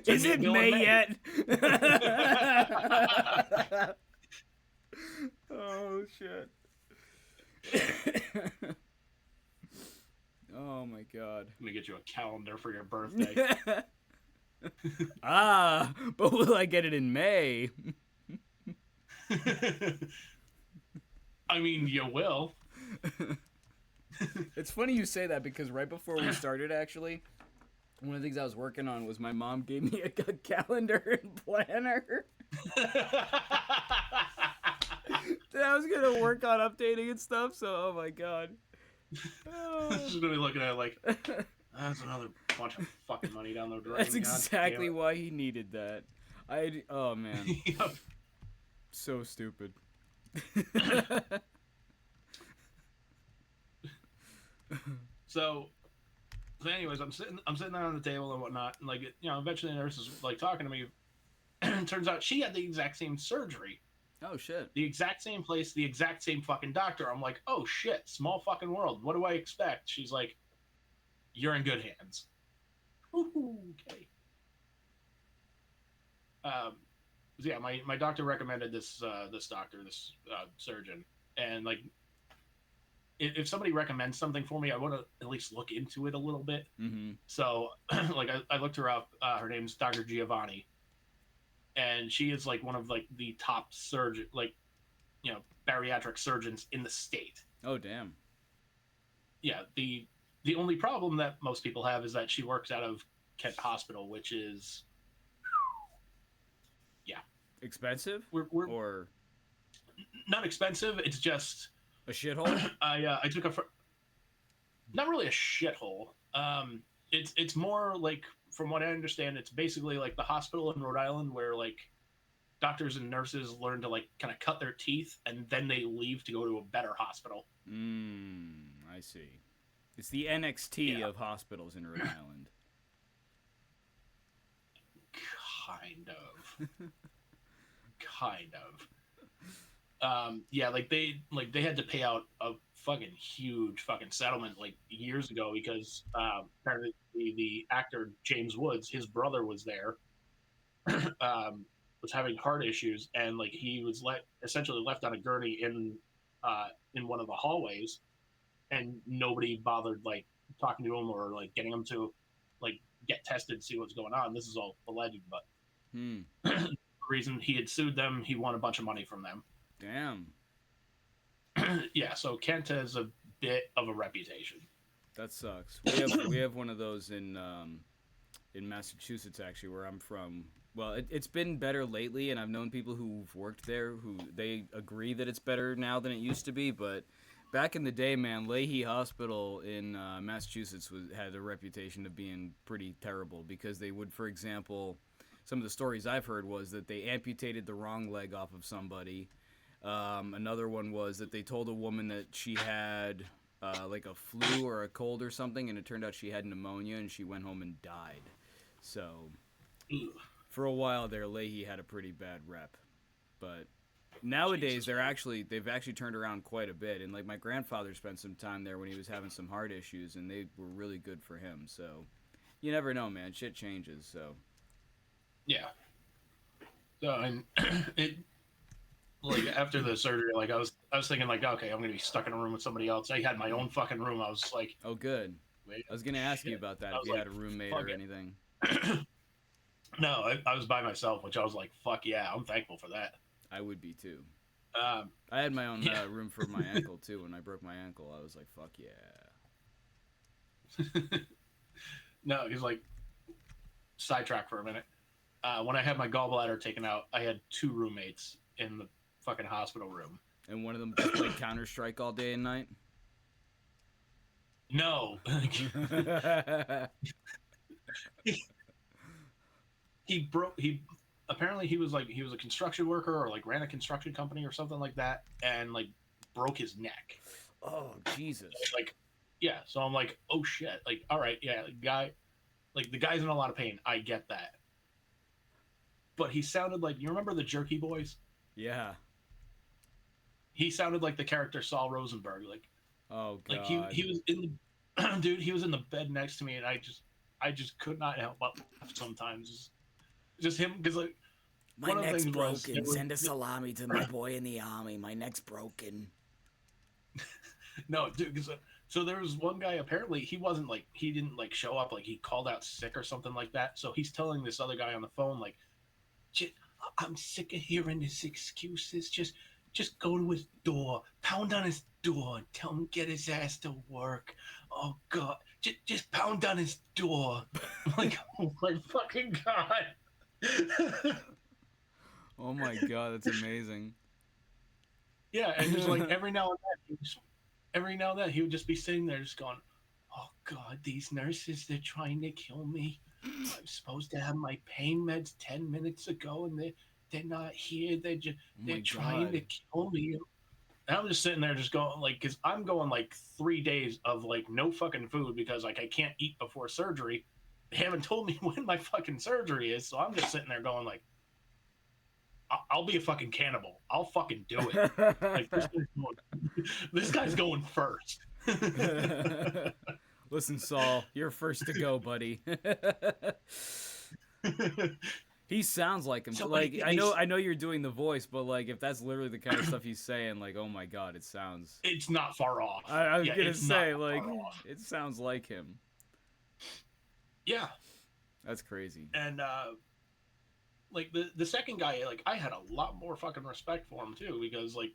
[SPEAKER 5] Is it May yet? Oh shit. Oh my god.
[SPEAKER 6] Let me get you a calendar for your birthday.
[SPEAKER 5] But will I get it in May?
[SPEAKER 6] I mean, you will.
[SPEAKER 5] It's funny you say that because right before we started, actually, one of the things I was working on was my mom gave me a calendar and planner. That I was gonna work on updating and stuff. So, oh my god.
[SPEAKER 6] She's gonna be looking at it like, that's another bunch of fucking money down the drain.
[SPEAKER 5] That's exactly why he needed that. Oh man. Yep. So stupid.
[SPEAKER 6] So anyways, I'm sitting there on the table and whatnot, and like, eventually the nurse is like talking to me. And turns out she had the exact same surgery.
[SPEAKER 5] Oh shit.
[SPEAKER 6] The exact same place, the exact same fucking doctor. I'm like, oh shit, small fucking world. What do I expect? She's like, you're in good hands. Ooh, okay. Yeah, my doctor recommended this doctor, this surgeon, and like, if somebody recommends something for me, I want to at least look into it a little bit.
[SPEAKER 5] Mm-hmm.
[SPEAKER 6] So, like, I looked her up. Her name's Dr. Giovanni, and she is like one of like the top surgeon, like, bariatric surgeons in the state.
[SPEAKER 5] Oh damn. Yeah.
[SPEAKER 6] The only problem that most people have is that she works out of Kent Hospital, which is, yeah,
[SPEAKER 5] expensive.
[SPEAKER 6] We're
[SPEAKER 5] or
[SPEAKER 6] not expensive. It's just
[SPEAKER 5] a shithole.
[SPEAKER 6] I took not really a shithole. It's more like from what I understand, it's basically like the hospital in Rhode Island where like doctors and nurses learn to like kind of cut their teeth and then they leave to go to a better hospital.
[SPEAKER 5] I see. It's the NXT of hospitals in Rhode Island.
[SPEAKER 6] Kind of. Yeah, like they had to pay out a fucking huge fucking settlement like years ago because apparently the actor James Woods, his brother was there, was having heart issues, and like he was essentially left on a gurney in one of the hallways, and nobody bothered like talking to him or like getting him to like get tested, see what's going on. This is all alleged, but the reason he had sued them, he won a bunch of money from them.
[SPEAKER 5] Damn.
[SPEAKER 6] Yeah, so Kent has a bit of a reputation.
[SPEAKER 5] That sucks. We have one of those in Massachusetts, actually, where I'm from. Well, it's been better lately, and I've known people who've worked there who they agree that it's better now than it used to be. But back in the day, man, Leahy Hospital in Massachusetts had a reputation of being pretty terrible because they would, for example, some of the stories I've heard was that they amputated the wrong leg off of somebody. Another one was that they told a woman that she had like a flu or a cold or something, and it turned out she had pneumonia, and she went home and died. So for a while there, Leahy had a pretty bad rep. But nowadays, they've actually turned around quite a bit. And like my grandfather spent some time there when he was having some heart issues, and they were really good for him. So you never know, man. Shit changes. So
[SPEAKER 6] yeah. So and it. Like after the surgery, like I was thinking like, okay, I'm gonna be stuck in a room with somebody else. I had my own fucking room. I was like,
[SPEAKER 5] oh, good.
[SPEAKER 6] Wait,
[SPEAKER 5] I was gonna ask you about that if you had a roommate or anything.
[SPEAKER 6] No, I was by myself, which I was like, fuck yeah, I'm thankful for that.
[SPEAKER 5] I would be too. I had my own room for my ankle too. When I broke my ankle, I was like, fuck yeah.
[SPEAKER 6] No, he's like, sidetrack for a minute. When I had my gallbladder taken out, I had 2 roommates in the fucking hospital room.
[SPEAKER 5] And one of them just played Counter-Strike all day and night?
[SPEAKER 6] No. he apparently he was a construction worker or like ran a construction company or something like that, and like broke his neck.
[SPEAKER 5] Oh Jesus.
[SPEAKER 6] Like yeah, so I'm like, oh shit. Like, all right, yeah, the guy's in a lot of pain. I get that. But he sounded like, you remember the Jerky Boys?
[SPEAKER 5] Yeah.
[SPEAKER 6] He sounded like the character Saul Rosenberg. Like,
[SPEAKER 5] oh god.
[SPEAKER 6] Like he was in the dude. He was in the bed next to me, and I just could not help but laugh sometimes. Just him, because like
[SPEAKER 2] my neck's broken. Send a salami to my boy in the army. My neck's broken.
[SPEAKER 6] No, dude. Because so there was one guy. Apparently, he didn't like show up. Like he called out sick or something like that. So he's telling this other guy on the phone like, I'm sick of hearing his excuses. Just go to his door, pound on his door, tell him get his ass to work. Oh God, just pound on his door. I'm like, oh my fucking God.
[SPEAKER 5] Oh my God, that's amazing.
[SPEAKER 6] Yeah, and just like every now and then he would just be sitting there just going, oh God, these nurses, they're trying to kill me. I'm supposed to have my pain meds 10 minutes ago, and they're not here. They're trying to kill me. And I'm just sitting there just going like, because I'm going like 3 days of like no fucking food because like I can't eat before surgery. They haven't told me when my fucking surgery is, so I'm just sitting there going like, I'll be a fucking cannibal. I'll fucking do it. Like this guy's going first.
[SPEAKER 5] Listen, Saul, you're first to go, buddy. He sounds like him. So like I know you're doing the voice, but like if that's literally the kind of stuff he's saying, like oh my God, it sounds.
[SPEAKER 6] It's not far off.
[SPEAKER 5] I was gonna say like it sounds like him.
[SPEAKER 6] Yeah,
[SPEAKER 5] that's crazy.
[SPEAKER 6] And like the second guy, like I had a lot more fucking respect for him too because like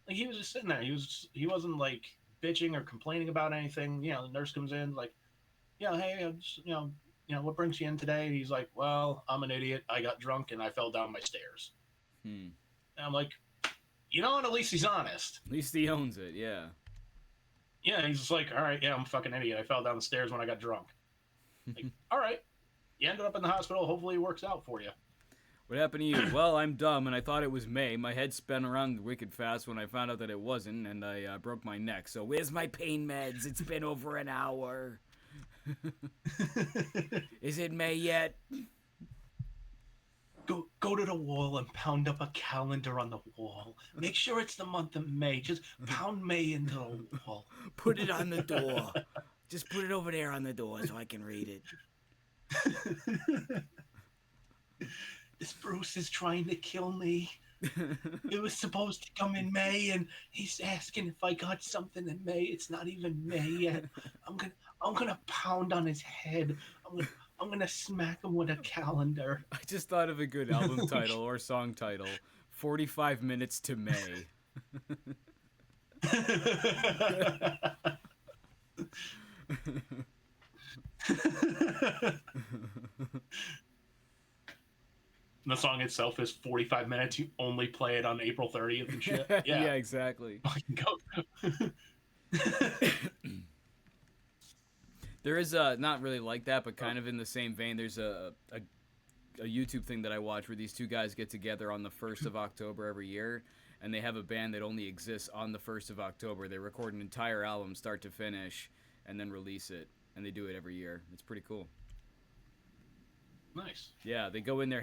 [SPEAKER 6] he was just sitting there. He wasn't like bitching or complaining about anything. You know, the nurse comes in like, yeah, hey, what brings you in today? He's like, well, I'm an idiot. I got drunk and I fell down my stairs. And I'm like, you know what? At least he's honest.
[SPEAKER 5] At least he owns it. Yeah.
[SPEAKER 6] Yeah. He's just like, all right, yeah, I'm a fucking idiot. I fell down the stairs when I got drunk. Like, all right, you ended up in the hospital. Hopefully it works out for you.
[SPEAKER 5] What happened to you? Well, I'm dumb, and I thought it was May. My head spun around wicked fast when I found out that it wasn't, and I broke my neck. So where's my pain meds? It's been over an hour. Is it May yet?
[SPEAKER 6] Go to the wall and pound up a calendar on the wall. Make sure it's the month of May. Just pound May into the wall.
[SPEAKER 2] Put it on the door. Just put it over there on the door so I can read it.
[SPEAKER 6] This Bruce is trying to kill me. It was supposed to come in May, and he's asking if I got something in May. It's not even May yet. I'm gonna pound on his head. I'm gonna smack him with a calendar.
[SPEAKER 5] I just thought of a good album title or song title. 45 Minutes to May.
[SPEAKER 6] The song itself is 45 minutes. You only play it on April 30th and shit. Yeah,
[SPEAKER 5] Yeah, exactly. There is not really like that, but kind of in the same vein. There's a YouTube thing that I watch where these two guys get together on the 1st of October every year, and they have a band that only exists on the 1st of October. They record an entire album start to finish and then release it, and they do it every year. It's pretty cool.
[SPEAKER 6] Nice.
[SPEAKER 5] Yeah, they go in there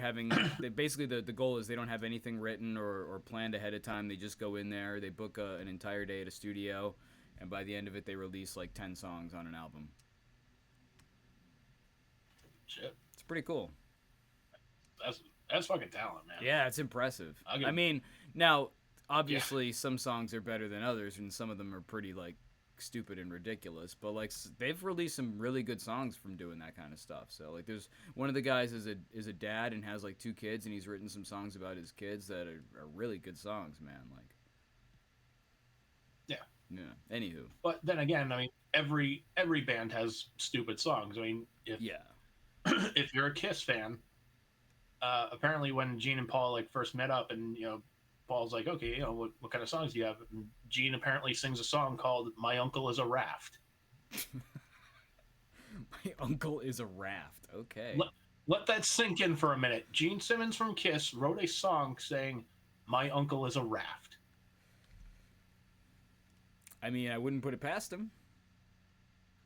[SPEAKER 5] basically the goal is they don't have anything written or planned ahead of time. They just go in there, they book an entire day at a studio, and by the end of it, they release like 10 songs on an album.
[SPEAKER 6] Shit.
[SPEAKER 5] It's pretty cool.
[SPEAKER 6] That's fucking talent, man.
[SPEAKER 5] Yeah, it's impressive. I mean, now, obviously, some songs are better than others, and some of them are pretty, like, stupid and ridiculous, but, like, they've released some really good songs from doing that kind of stuff. So, like, there's one of the guys is a dad and has, like, 2 kids, and he's written some songs about his kids that are really good songs, man. Like, yeah. Anywho.
[SPEAKER 6] But then again, I mean, every band has stupid songs. I mean, if you're a Kiss fan, apparently when Gene and Paul like first met up, and Paul's like, okay, what kind of songs do you have? And Gene apparently sings a song called "My Uncle Is a Raft."
[SPEAKER 5] My uncle is a raft. Okay.
[SPEAKER 6] Let that sink in for a minute. Gene Simmons from Kiss wrote a song saying, "My uncle is a raft."
[SPEAKER 5] I mean, I wouldn't put it past him.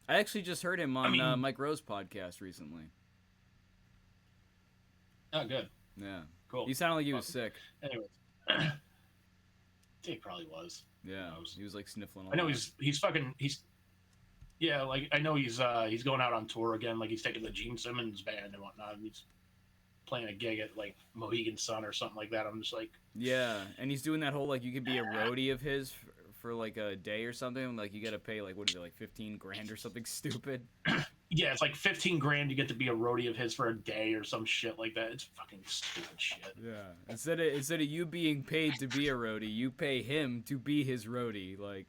[SPEAKER 5] I actually just heard him on Mike Rowe's podcast recently.
[SPEAKER 6] Oh, good.
[SPEAKER 5] Yeah.
[SPEAKER 6] Cool.
[SPEAKER 5] He sounded like he was sick.
[SPEAKER 6] Anyways. He probably was.
[SPEAKER 5] Yeah. He was like sniffling.
[SPEAKER 6] I know he's I know he's going out on tour again. Like he's taking the Gene Simmons band and whatnot. And he's playing a gig at like Mohegan Sun or something like that. I'm just like,
[SPEAKER 5] yeah. And he's doing that whole like you could be a roadie of his for like a day or something. Like you got to pay like what is it, like $15,000 or something stupid.
[SPEAKER 6] Yeah, it's like $15,000 you get to be a roadie of his for a day or some shit like that. It's fucking stupid shit.
[SPEAKER 5] Yeah. Instead of you being paid to be a roadie, you pay him to be his roadie. Like,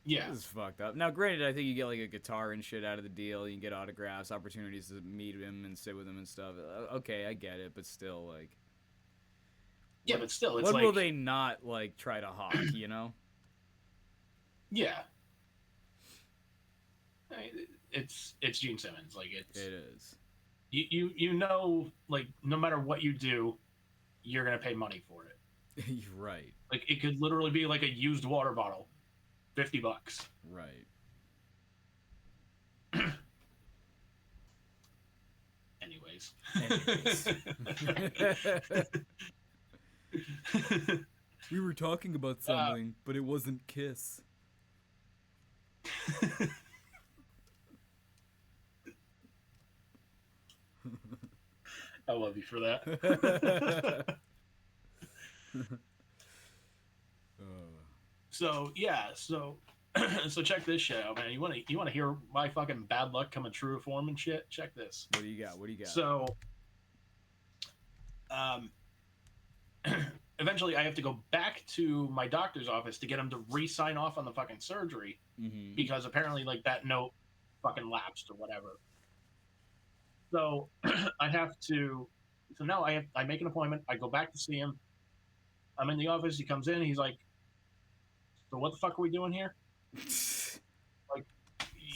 [SPEAKER 6] yeah,
[SPEAKER 5] this is fucked up. Now, granted, I think you get like a guitar and shit out of the deal. You can get autographs, opportunities to meet him and sit with him and stuff. Okay, I get it, but still, like,
[SPEAKER 6] yeah, but still, it's
[SPEAKER 5] when
[SPEAKER 6] like,
[SPEAKER 5] will they not like try to hawk? You know?
[SPEAKER 6] Yeah. It's Gene Simmons. Like it
[SPEAKER 5] is.
[SPEAKER 6] You know, like no matter what you do, you're gonna pay money for it.
[SPEAKER 5] You're right.
[SPEAKER 6] Like it could literally be like a used water bottle, $50.
[SPEAKER 5] Right.
[SPEAKER 6] Anyways.
[SPEAKER 5] We were talking about something, but it wasn't Kiss.
[SPEAKER 6] I love you for that. So check this shit out, man. You want to hear my fucking bad luck coming true form and shit? Check this.
[SPEAKER 5] What do you got?
[SPEAKER 6] So, eventually, I have to go back to my doctor's office to get him to re-sign off on the fucking surgery because apparently, like that note fucking lapsed or whatever. So I have to. So now I make an appointment. I go back to see him. I'm in the office. He comes in. He's like, "So what the fuck are we doing here?" Like,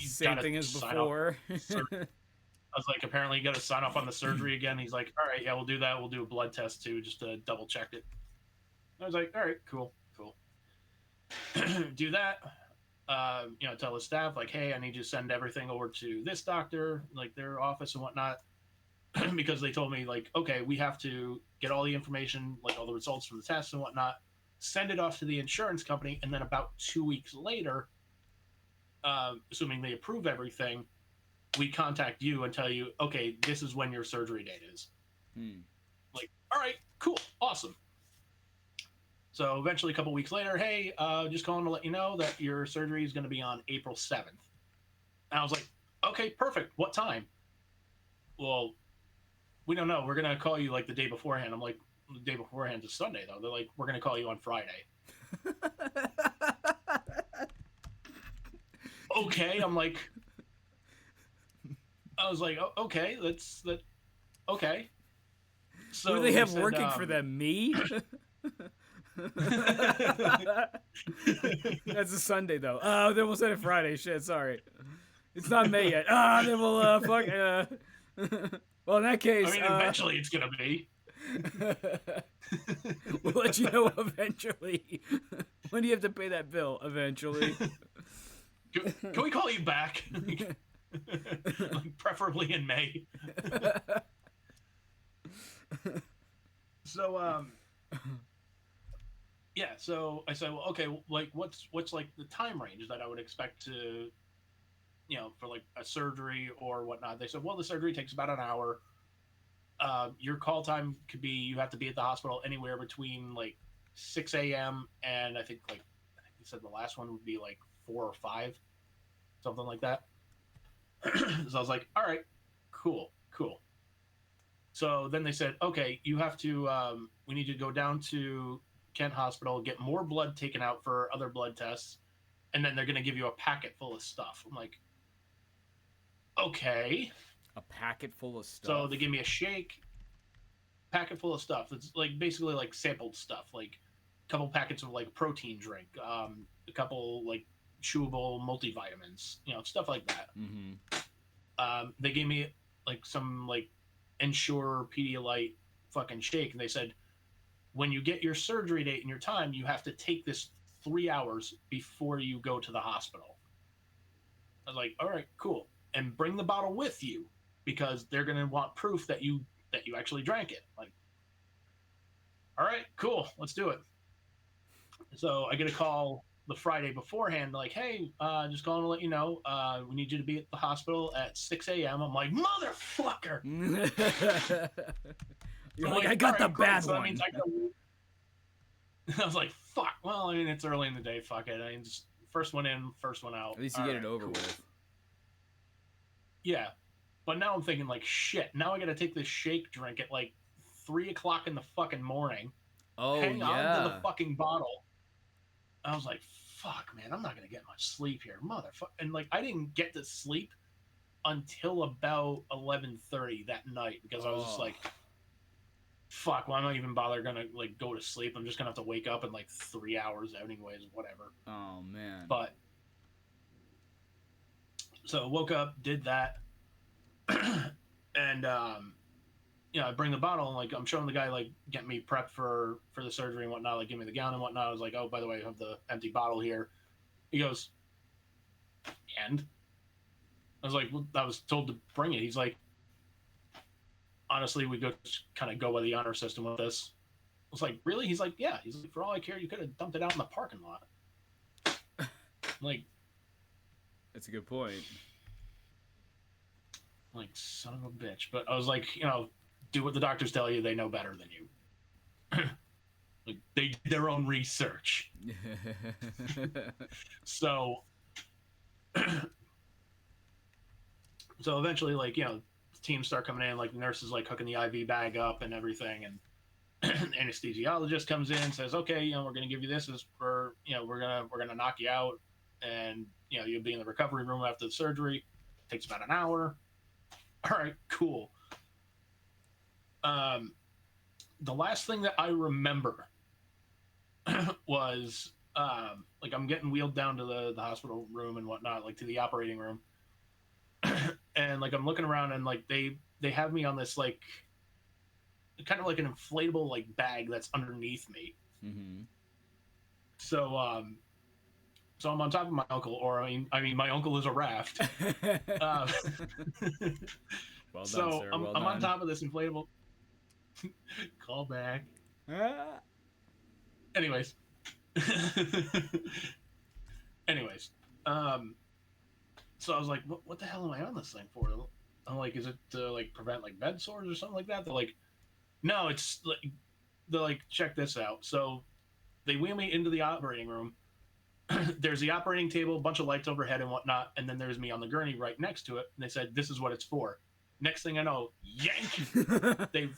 [SPEAKER 5] same thing as before.
[SPEAKER 6] was like, apparently you got to sign off on the surgery again. He's like, all right, yeah, we'll do that. We'll do a blood test too, just to double check it. I was like, all right, cool. Do that. Tell the staff like, hey, I need you to send everything over to this doctor, like their office and whatnot, because they told me like, okay, we have to get all the information, like all the results from the tests and whatnot, send it off to the insurance company, and then about 2 weeks later, assuming they approve everything, we contact you and tell you, okay, this is when your surgery date is. Like, all right, cool, awesome. So eventually, a couple weeks later, hey, just calling to let you know that your surgery is going to be on April 7th. And I was like, okay, perfect. What time? Well, we don't know. We're going to call you like the day beforehand. I'm like, the day beforehand is Sunday, though. They're like, we're going to call you on Friday. Okay. I'm like, I was like, okay, okay. So
[SPEAKER 5] who do they have working for them? Me? That's a Sunday though. Oh, then we'll send it Friday. Shit, sorry. It's not May yet. Then we'll fuck. Well, in that case,
[SPEAKER 6] I mean, eventually it's gonna be.
[SPEAKER 5] We'll let you know eventually. When do you have to pay that bill? Eventually.
[SPEAKER 6] Can we call you back? Like, preferably in May. So yeah, so I said, well, okay, like what's like the time range that I would expect to, for like a surgery or whatnot? They said, well, the surgery takes about an hour. Your call time could be, you have to be at the hospital anywhere between like 6 a.m. and I think they said the last one would be like 4 or 5, something like that. So I was like, all right, cool. So then they said, okay, you have to, we need you to go down to Kent Hospital, get more blood taken out for other blood tests, and then they're going to give you a packet full of stuff. I'm like, okay.
[SPEAKER 5] A packet full of stuff?
[SPEAKER 6] So they give me a shake, packet full of stuff. It's like basically like sampled stuff, like a couple packets of like protein drink, a couple like chewable multivitamins, stuff like that.
[SPEAKER 5] Mm-hmm.
[SPEAKER 6] They gave me like some like Ensure Pedialyte fucking shake, and they said, when you get your surgery date and your time, you have to take this 3 hours before you go to the hospital. I was like, all right, cool. And bring the bottle with you because they're going to want proof that you actually drank it. Like, all right, cool. Let's do it. So I get a call the Friday beforehand, like, hey, just calling to let you know, we need you to be at the hospital at 6 a.m. I'm like, motherfucker.
[SPEAKER 5] You're like, I got the bad one.
[SPEAKER 6] That means I was like, fuck. Well, I mean, it's early in the day. Fuck it. I mean, just first one in, first one out.
[SPEAKER 5] At least you get it over with.
[SPEAKER 6] Yeah. But now I'm thinking, like, shit. Now I got to take this shake drink at, like, 3 o'clock in the fucking morning.
[SPEAKER 5] Oh,
[SPEAKER 6] hang on to the fucking bottle. I was like, fuck, man. I'm not going to get much sleep here. Motherfucker. And, like, I didn't get to sleep until about 11:30 that night because I was just like, fuck, well, I'm not even bother gonna like go to sleep. I'm just gonna have to wake up in like 3 hours anyways, whatever.
[SPEAKER 5] Oh man.
[SPEAKER 6] But so woke up, did that, and I bring the bottle and like I'm showing the guy like get me prepped for the surgery and whatnot, like give me the gown and whatnot. I was like, oh, by the way, I have the empty bottle here. He goes, and I was like, well, I was told to bring it. He's like, honestly, we kind of go by the honor system with this. I was like, really? He's like, yeah. He's like, for all I care, you could have dumped it out in the parking lot. I'm like,
[SPEAKER 5] that's a good point.
[SPEAKER 6] Like, son of a bitch. But I was like, do what the doctors tell you. They know better than you. Like, they did their own research. So eventually, like, teams start coming in, like the nurses like hooking the IV bag up and everything, and anesthesiologist comes in and says, okay, we're gonna give you this as for we're gonna knock you out, and you'll be in the recovery room after the surgery. Takes about an hour. All right, cool. The last thing that I remember was like I'm getting wheeled down to the hospital room and whatnot, like to the operating room. and like I'm looking around, and like they have me on this like kind of like an inflatable like bag that's underneath me.
[SPEAKER 5] Mm-hmm.
[SPEAKER 6] So so I'm on top of my uncle, or I mean my uncle is a raft. uh,
[SPEAKER 5] Well done,
[SPEAKER 6] so
[SPEAKER 5] sir.
[SPEAKER 6] I'm
[SPEAKER 5] Well
[SPEAKER 6] on
[SPEAKER 5] done.
[SPEAKER 6] top of this inflatable. Call back.
[SPEAKER 5] Ah.
[SPEAKER 6] Anyways. Anyways, so I was like, what the hell am I on this thing for? I'm like, is it to like prevent like bed sores or something like that? They're like, no, it's like, they're like, check this out. So they wheel me into the operating room. There's the operating table, a bunch of lights overhead and whatnot, and then there's me on the gurney right next to it. And they said, this is what it's for. Next thing I know, yank! they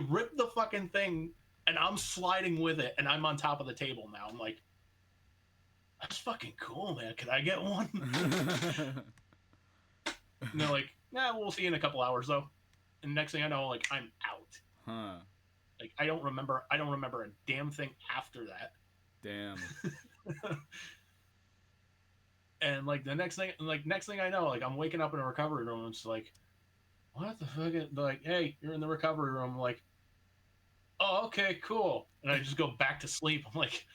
[SPEAKER 6] rip the fucking thing, and I'm sliding with it, and I'm on top of the table now. I'm like, that's fucking cool, man. Can I get one? And they're like, nah, we'll see you in a couple hours though. And next thing I know, like I'm out.
[SPEAKER 5] Huh.
[SPEAKER 6] Like I don't remember a damn thing after that.
[SPEAKER 5] Damn.
[SPEAKER 6] And like the next thing I know, like I'm waking up in a recovery room, and it's like, what the fuck? They're like, hey, you're in the recovery room. I'm like, oh, okay, cool. And I just go back to sleep. I'm like,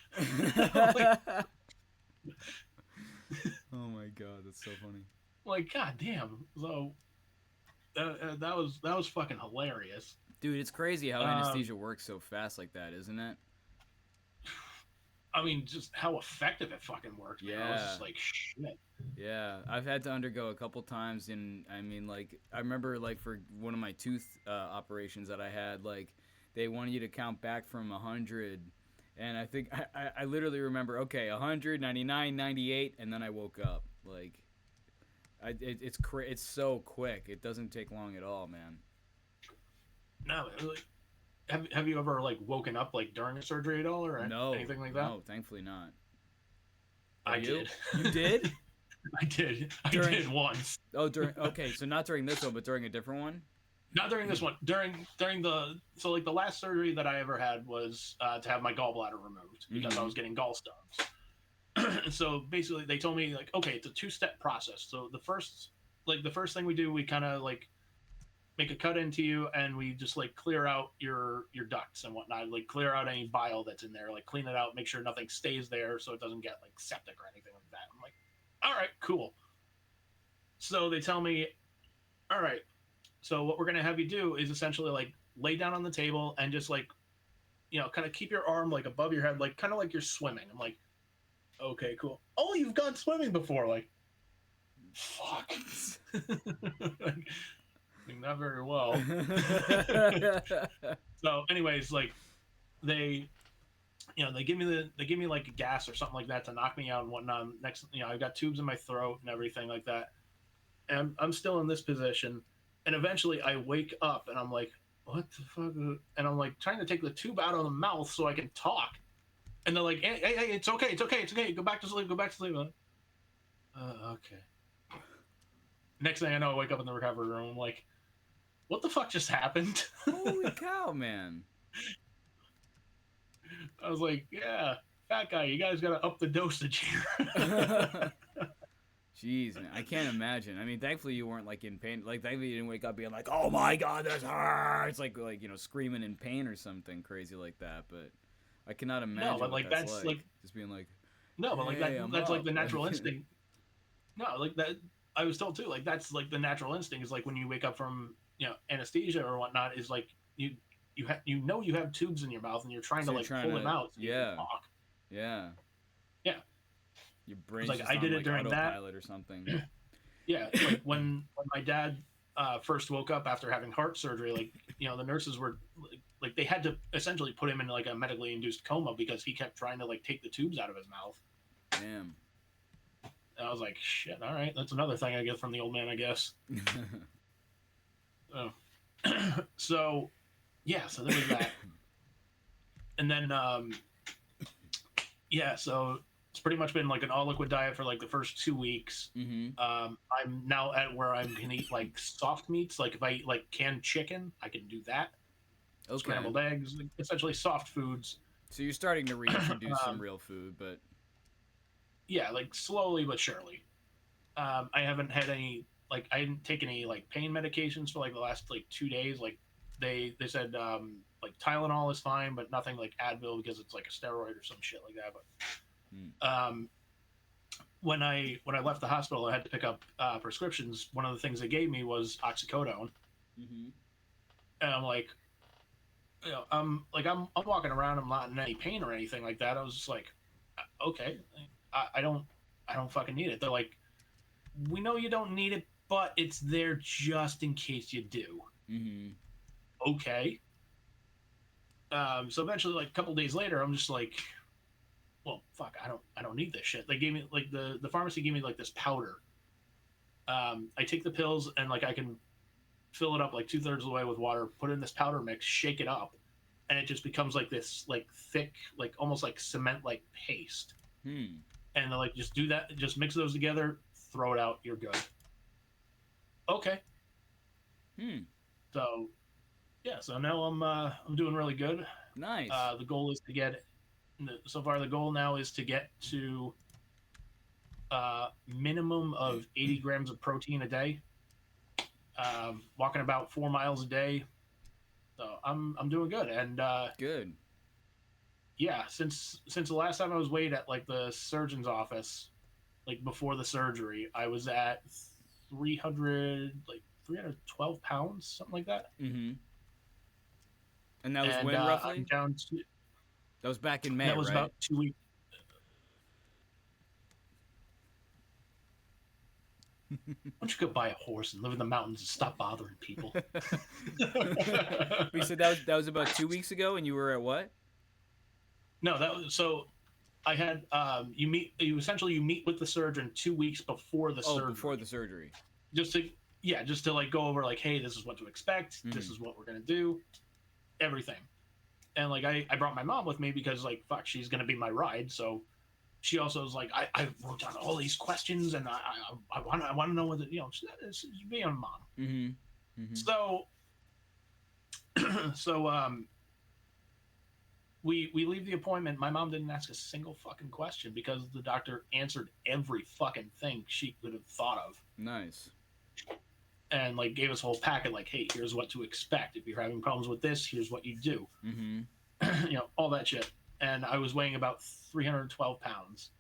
[SPEAKER 5] Oh my god, that's so funny.
[SPEAKER 6] like, god damn. So that was fucking hilarious.
[SPEAKER 5] Dude, it's crazy how anesthesia works so fast like that, isn't it?
[SPEAKER 6] I mean, just how effective it fucking worked. Man.
[SPEAKER 5] Yeah.
[SPEAKER 6] I was just like, shit.
[SPEAKER 5] Yeah, I've had to undergo a couple times, and I mean, like, I remember, like, for one of my tooth operations that I had, like, they wanted you to count back from 100, and I think, I literally remember, okay, 100, 99, 98, and then I woke up. Like, it's so quick. It doesn't take long at all, man.
[SPEAKER 6] No, like, have you ever, like, woken up, like, during a surgery at all, or anything like that?
[SPEAKER 5] No, thankfully not.
[SPEAKER 6] I did.
[SPEAKER 5] You did?
[SPEAKER 6] I did once.
[SPEAKER 5] Oh, okay, so not during this one, but during a different one?
[SPEAKER 6] Not during this one. During the the last surgery that I ever had was to have my gallbladder removed because I was getting gallstones. So basically, they told me like, okay, it's a 2-step process. So the first thing we do, we kind of like make a cut into you, and we just like clear out your ducts and whatnot, like clear out any bile that's in there, like clean it out, make sure nothing stays there so it doesn't get like septic or anything like that. I'm like, all right, cool. So they tell me, all right, so what we're going to have you do is essentially like lay down on the table and just like, you know, kind of keep your arm like above your head, like kind of like you're swimming. I'm like, okay, cool. Oh, you've gone swimming before. Like, fuck. Like, not very well. So anyways, like they give me like a gas or something like that to knock me out and whatnot. Next, you know, I've got tubes in my throat and everything like that. And I'm still in this position. And eventually I wake up and I'm like, what the fuck? And I'm like trying to take the tube out of the mouth so I can talk. And they're like, hey, it's okay. Go back to sleep. Okay. Next thing I know, I wake up in the recovery room. I'm like, what the fuck just happened?
[SPEAKER 5] Holy cow, man.
[SPEAKER 6] I was like, yeah, fat guy, you guys got to up the dosage here.
[SPEAKER 5] Jeez, man, I can't imagine. I mean, thankfully you weren't like in pain. Like, thankfully you didn't wake up being like, "Oh my god, this hurts!" Like you know, screaming in pain or something crazy like that. But I cannot imagine.
[SPEAKER 6] No, but like that's like
[SPEAKER 5] just being like.
[SPEAKER 6] No, but like
[SPEAKER 5] hey,
[SPEAKER 6] that's like the natural instinct. No, like that. I was told too. Like that's like the natural instinct is like when you wake up from anesthesia or whatnot is like you have tubes in your mouth and you're trying to pull them out. So you can talk.
[SPEAKER 5] Yeah.
[SPEAKER 6] Yeah.
[SPEAKER 5] Your brain's
[SPEAKER 6] like
[SPEAKER 5] just
[SPEAKER 6] I
[SPEAKER 5] on,
[SPEAKER 6] did it
[SPEAKER 5] like,
[SPEAKER 6] during that
[SPEAKER 5] or something.
[SPEAKER 6] Yeah, like when my dad first woke up after having heart surgery, like the nurses were like they had to essentially put him in like a medically induced coma because he kept trying to like take the tubes out of his mouth.
[SPEAKER 5] Damn.
[SPEAKER 6] And I was like, shit. All right, that's another thing I get from the old man, I guess. Oh. So yeah, so there was that, and then yeah, so it's pretty much been like an all liquid diet for like the first 2 weeks.
[SPEAKER 5] Mm-hmm.
[SPEAKER 6] I'm now at where I can eat like soft meats. Like if I eat like canned chicken, I can do that.
[SPEAKER 5] Okay.
[SPEAKER 6] Scrambled eggs, like, essentially soft foods.
[SPEAKER 5] So you're starting to reintroduce some real food, but
[SPEAKER 6] yeah, like slowly but surely. I haven't had any like I didn't take any like pain medications for like the last like 2 days. Like they said like Tylenol is fine, but nothing like Advil because it's like a steroid or some shit like that. But when I left the hospital, I had to pick up prescriptions. One of the things they gave me was oxycodone, and I'm like, I'm walking around, I'm not in any pain or anything like that. I was just like, okay, I don't fucking need it. They're like, we know you don't need it, but it's there just in case you do. Okay. So eventually, like a couple days later, I'm just like, well, fuck, I don't need this shit. They gave me like the pharmacy gave me like this powder. I take the pills and like I can fill it up like 2/3 of the way with water, put it in this powder mix, shake it up, and it just becomes like this like thick, like almost like cement like paste. And they're like, just do that, just mix those together, throw it out, you're good. Okay. So yeah, so now I'm doing really good.
[SPEAKER 5] Nice.
[SPEAKER 6] The goal is to get so far the goal now is to get to minimum of 80 grams of protein a day. Walking about 4 miles a day. So I'm doing good. And
[SPEAKER 5] good.
[SPEAKER 6] Yeah, since the last time I was weighed at like the surgeon's office, like before the surgery, I was at 312 pounds, something like that.
[SPEAKER 5] And that was when roughly?
[SPEAKER 6] I'm down to,
[SPEAKER 5] that was back in May,
[SPEAKER 6] that was
[SPEAKER 5] right?
[SPEAKER 6] about 2 weeks. Why don't you go buy a horse and live in the mountains and stop bothering people?
[SPEAKER 5] You said that was about 2 weeks ago, and you were at what?
[SPEAKER 6] No, that was so. I had you meet with the surgeon 2 weeks before the surgery.
[SPEAKER 5] Oh, before the surgery.
[SPEAKER 6] Just to like go over like, hey, this is what to expect. This is what we're gonna do. Everything. And like I brought my mom with me because like fuck, she's gonna be my ride. So she also was like, I wrote down all these questions and I want to know what she's being a mom. So we leave the appointment. My mom didn't ask a single fucking question because the doctor answered every fucking thing she could have thought of.
[SPEAKER 5] Nice.
[SPEAKER 6] And like gave us a whole packet like, hey, here's what to expect. If you're having problems with this, here's what you do. All that shit. And I was weighing about 312 pounds.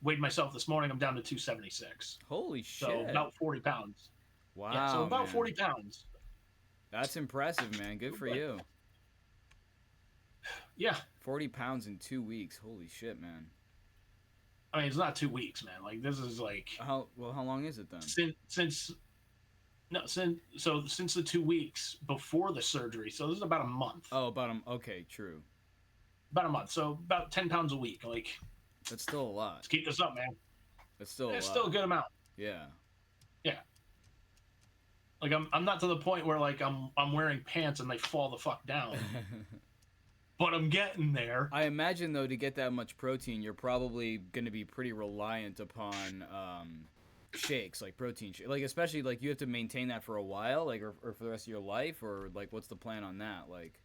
[SPEAKER 6] Weighed myself this morning. I'm down to 276.
[SPEAKER 5] Holy shit.
[SPEAKER 6] So about 40 pounds.
[SPEAKER 5] Wow.
[SPEAKER 6] Yeah, so about 40 pounds.
[SPEAKER 5] That's impressive, man. Good for you.
[SPEAKER 6] Yeah.
[SPEAKER 5] 40 pounds in 2 weeks. Holy shit, man.
[SPEAKER 6] I mean, it's not 2 weeks, man. Like this is like
[SPEAKER 5] how long is it then?
[SPEAKER 6] Since the 2 weeks before the surgery. So this is about a month.
[SPEAKER 5] Oh, okay, true.
[SPEAKER 6] About a month. So about 10 pounds a week. Like
[SPEAKER 5] that's still a lot.
[SPEAKER 6] Let's keep this up, man.
[SPEAKER 5] That's still a lot.
[SPEAKER 6] Still a good amount.
[SPEAKER 5] Yeah.
[SPEAKER 6] Yeah. Like I'm not to the point where like I'm wearing pants and they fall the fuck down. But I'm getting there.
[SPEAKER 5] I imagine though, to get that much protein, you're probably going to be pretty reliant upon shakes, like protein shakes. Like especially like you have to maintain that for a while, like or for the rest of your life, or like what's the plan on that? Like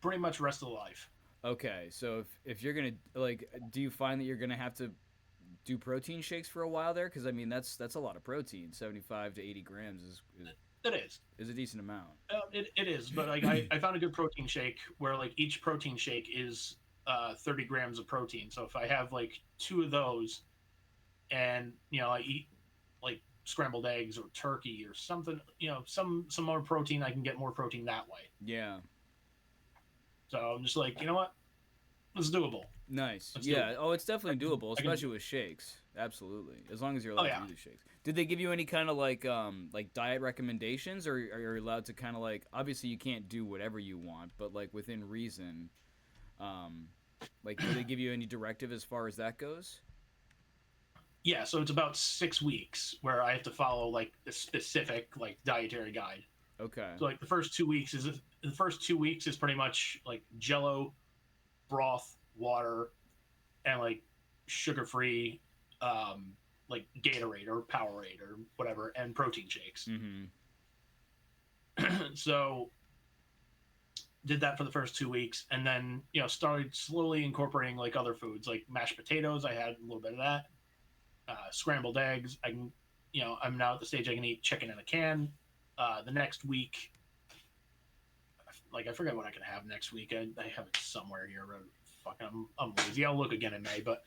[SPEAKER 6] pretty much rest of the life.
[SPEAKER 5] Okay, so if you're gonna like, do you find that you're gonna have to do protein shakes for a while there? Because I mean that's a lot of protein. 75 to 80 grams is a decent amount.
[SPEAKER 6] It is, but like I found a good protein shake where like each protein shake is 30 grams of protein. So if I have like 2 of those, and I eat like scrambled eggs or turkey or something, some more protein, I can get more protein that way.
[SPEAKER 5] Yeah. So
[SPEAKER 6] I'm just like, you know what? It's doable.
[SPEAKER 5] Nice. Yeah. Oh, it's definitely doable, especially with shakes. Absolutely. As long as you're allowed to do the shakes. Did they give you any kind of like diet recommendations, or are you allowed to kind of like, obviously you can't do whatever you want, but like within reason, like do they give you any directive as far as that goes?
[SPEAKER 6] Yeah. So it's about 6 weeks where I have to follow like a specific like dietary guide.
[SPEAKER 5] Okay. So
[SPEAKER 6] like the first 2 weeks is pretty much like Jello, broth, water, and like sugar-free, like Gatorade or Powerade or whatever, and protein shakes. So did that for the first 2 weeks, and then started slowly incorporating like other foods like mashed potatoes. I had a little bit of that. scrambled eggs. I can, I'm now at the stage I can eat chicken in a can. The next week, like I forget what I can have next week. I have it somewhere here. Fuck, I'm lazy. I'll look again in May, but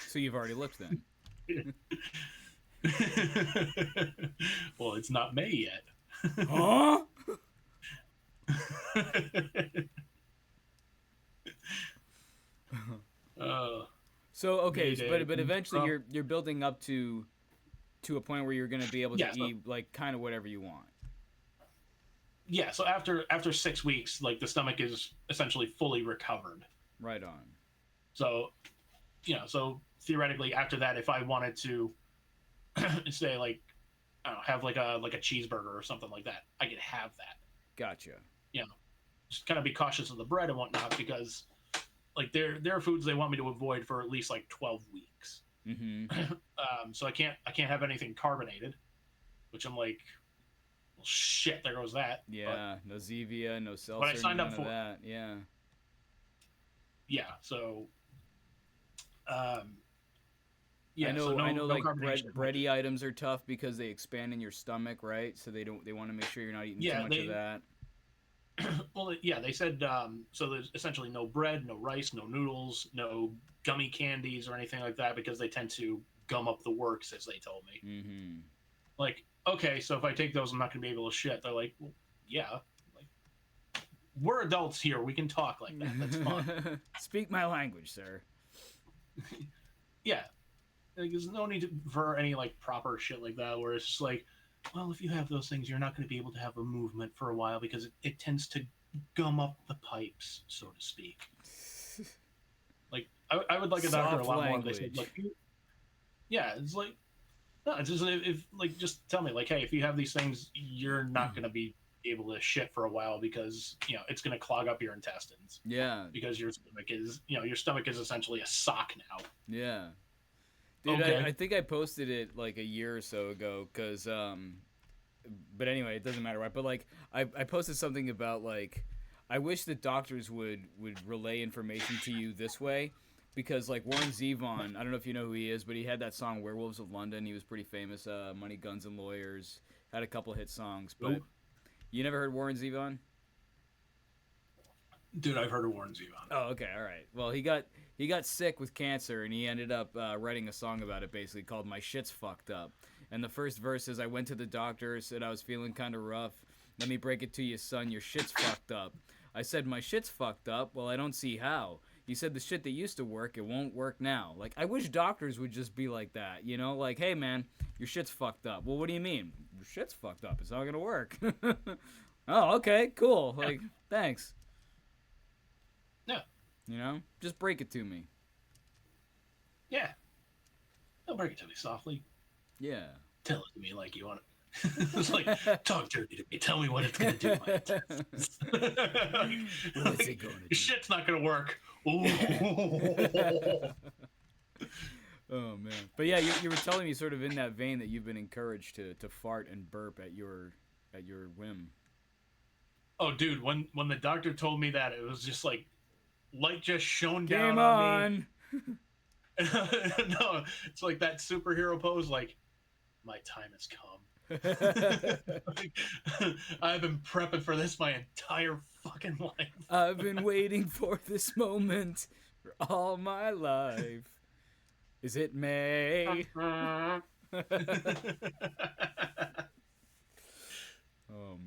[SPEAKER 5] so you've already looked then.
[SPEAKER 6] Well, it's not May yet.
[SPEAKER 5] Huh? So okay, but eventually you're building up to a point where you're going to be able to eat like kind of whatever you want.
[SPEAKER 6] Yeah, so after 6 weeks, like the stomach is essentially fully recovered.
[SPEAKER 5] Right on.
[SPEAKER 6] So, so theoretically after that, if I wanted to say like, I don't know, have like a cheeseburger or something like that, I could have that.
[SPEAKER 5] Gotcha.
[SPEAKER 6] Just kind of be cautious of the bread and whatnot because like there are foods they want me to avoid for at least like 12 weeks.
[SPEAKER 5] Mm-hmm.
[SPEAKER 6] So I can't have anything carbonated, which I'm like, well, shit, there goes that.
[SPEAKER 5] Yeah, no Zevia, no seltzer,
[SPEAKER 6] but I signed up
[SPEAKER 5] none
[SPEAKER 6] for
[SPEAKER 5] of that. Yeah.
[SPEAKER 6] Yeah, so
[SPEAKER 5] I know,
[SPEAKER 6] so no
[SPEAKER 5] like
[SPEAKER 6] carbonation.
[SPEAKER 5] bready items are tough because they expand in your stomach, right? So they want to make sure you're not eating too much of that.
[SPEAKER 6] Well, yeah, they said so there's essentially no bread, no rice, no noodles, no gummy candies or anything like that because they tend to gum up the works, as they told me.
[SPEAKER 5] Mm-hmm.
[SPEAKER 6] Like, okay, so if I take those, I'm not going to be able to shit. They're like, well, yeah, like we're adults here. We can talk like that. That's fine.
[SPEAKER 5] Speak my language, sir.
[SPEAKER 6] Yeah. Like, there's no need for any like proper shit like that where it's just like, well, if you have those things, you're not going to be able to have a movement for a while because it tends to gum up the pipes, so to speak. Like, I would like a doctor a lot more. They said, like, yeah, it's like, no, it's just if like just tell me like, hey, if you have these things, you're not going to be able to shit for a while because it's going to clog up your intestines.
[SPEAKER 5] Yeah.
[SPEAKER 6] Because your stomach is essentially a sock now.
[SPEAKER 5] Yeah. Dude, okay. I think I posted it like a year or so ago because, but anyway, it doesn't matter, right? But like, I posted something about like, I wish that doctors would relay information to you this way because like Warren Zevon, I don't know if you know who he is, but he had that song Werewolves of London. He was pretty famous, Money, Guns, and Lawyers, had a couple hit songs, but you never heard Warren Zevon?
[SPEAKER 6] Dude, I've heard of Warren Zevon.
[SPEAKER 5] Oh, okay, all right. Well, he got sick with cancer, and he ended up writing a song about it, basically called "My Shit's Fucked Up." And the first verse is, "I went to the doctor, said I was feeling kind of rough. Let me break it to you, son. Your shit's fucked up." I said, "My shit's fucked up." Well, I don't see how. He said, "The shit that used to work, it won't work now." Like, I wish doctors would just be like that, Like, hey, man, your shit's fucked up. Well, what do you mean? Your shit's fucked up. It's not gonna work. Oh, okay, cool. Like, thanks.
[SPEAKER 6] Yeah.
[SPEAKER 5] Just break it to me.
[SPEAKER 6] Yeah. Don't break it to me softly.
[SPEAKER 5] Yeah.
[SPEAKER 6] Tell it to me like you want it. It's like, talk dirty to me. Tell me what it's going to do to my intestines.
[SPEAKER 5] What is it going to do?
[SPEAKER 6] Shit's not going to work. Ooh.
[SPEAKER 5] Oh, man. But yeah, you were telling me sort of in that vein that you've been encouraged to fart and burp at your whim.
[SPEAKER 6] Oh, dude, when the doctor told me that, it was just like, light just shone down
[SPEAKER 5] Game
[SPEAKER 6] on me. No, it's like that superhero pose, like, my time has come. Like, I've been prepping for this my entire fucking life.
[SPEAKER 5] I've been waiting for this moment for all my life. Is it May? Oh,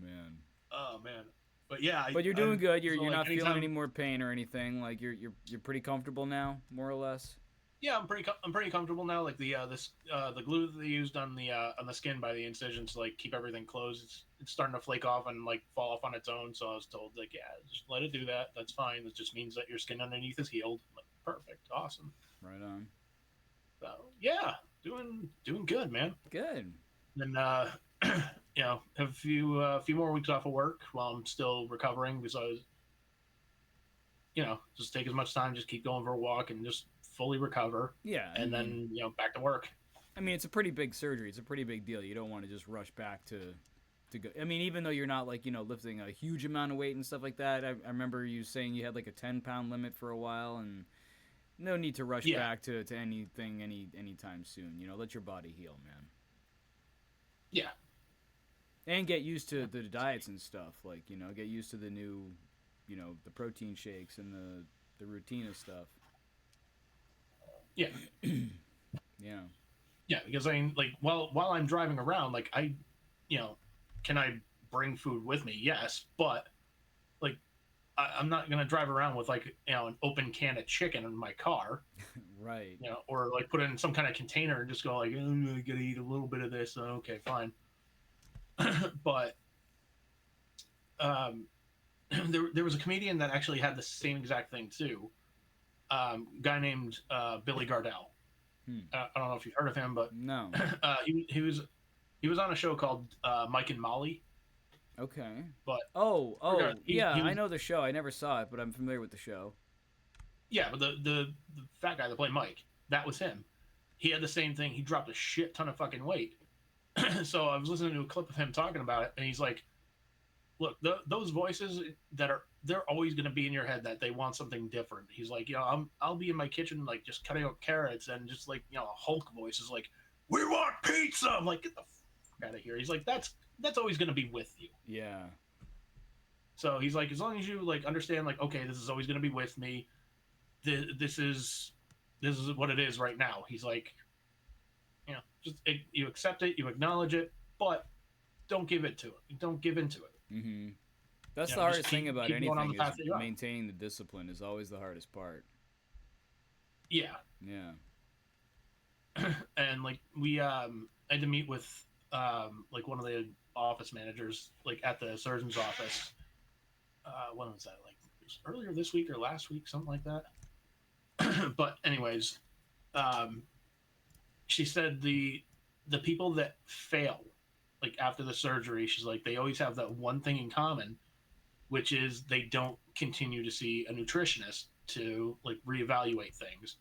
[SPEAKER 5] man.
[SPEAKER 6] Oh, man. But yeah,
[SPEAKER 5] but you're doing good. You're not feeling any more pain or anything. Like you're pretty comfortable now, more or less.
[SPEAKER 6] Yeah, I'm pretty comfortable now. Like the glue that they used on the skin by the incisions to like keep everything closed, it's starting to flake off and like fall off on its own. So I was told like, yeah, just let it do that. That's fine. It just means that your skin underneath is healed. I'm like, perfect, awesome.
[SPEAKER 5] Right on.
[SPEAKER 6] So yeah, doing good, man.
[SPEAKER 5] Good.
[SPEAKER 6] And have a few more weeks off of work while I'm still recovering because I was, just take as much time, just keep going for a walk and just fully recover.
[SPEAKER 5] Yeah.
[SPEAKER 6] And then, back to work.
[SPEAKER 5] I mean, it's a pretty big surgery. It's a pretty big deal. You don't want to just rush back to go. I mean, even though you're not like, lifting a huge amount of weight and stuff like that. I remember you saying you had like a 10-pound limit for a while and no need to rush back to anything anytime soon. You know, let your body heal, man.
[SPEAKER 6] Yeah.
[SPEAKER 5] And get used to the diets and stuff. Like, you know, get used to the new, you know, the protein shakes and the routine of stuff.
[SPEAKER 6] Yeah.
[SPEAKER 5] Yeah.
[SPEAKER 6] Yeah, because I mean, like, while I'm driving around, like, can I bring food with me? Yes, but like, I'm not gonna drive around with like, you know, an open can of chicken in my car,
[SPEAKER 5] right?
[SPEAKER 6] You know, or like put it in some kind of container and just go like, I'm gonna eat a little bit of this. Okay, fine. But there was a comedian that actually had the same exact thing too. Guy named Billy Gardell. I don't know if you've heard of him, but
[SPEAKER 5] no.
[SPEAKER 6] He was on a show called Mike and Molly.
[SPEAKER 5] Okay.
[SPEAKER 6] But
[SPEAKER 5] yeah, I know the show. I never saw it, but I'm familiar with the show.
[SPEAKER 6] Yeah, but the fat guy that played Mike, that was him. He had the same thing. He dropped a shit ton of fucking weight. So I was listening to a clip of him talking about it, and he's like, "Look, those voices they're always going to be in your head that they want something different." He's like, "You know, I'll be in my kitchen like just cutting up carrots, and just like, you know, a Hulk voice is like, 'We want pizza.' I'm like, get the fuck out of here." He's like, "That's always going to be with you."
[SPEAKER 5] Yeah.
[SPEAKER 6] So he's like, as long as you like understand, like, okay, this is always going to be with me. This is what it is right now. He's like, you know, you accept it, you acknowledge it, but don't give it to it. Don't give into it.
[SPEAKER 5] Mm-hmm. That's the hardest thing about anything is maintaining the discipline is always the hardest part.
[SPEAKER 6] Yeah.
[SPEAKER 5] Yeah.
[SPEAKER 6] And like we had to meet with like one of the office managers like at the surgeon's office. When was that? Like it was earlier this week or last week, something like that. But anyways, she said the people that fail like after the surgery, she's like, they always have that one thing in common, which is they don't continue to see a nutritionist to like reevaluate things.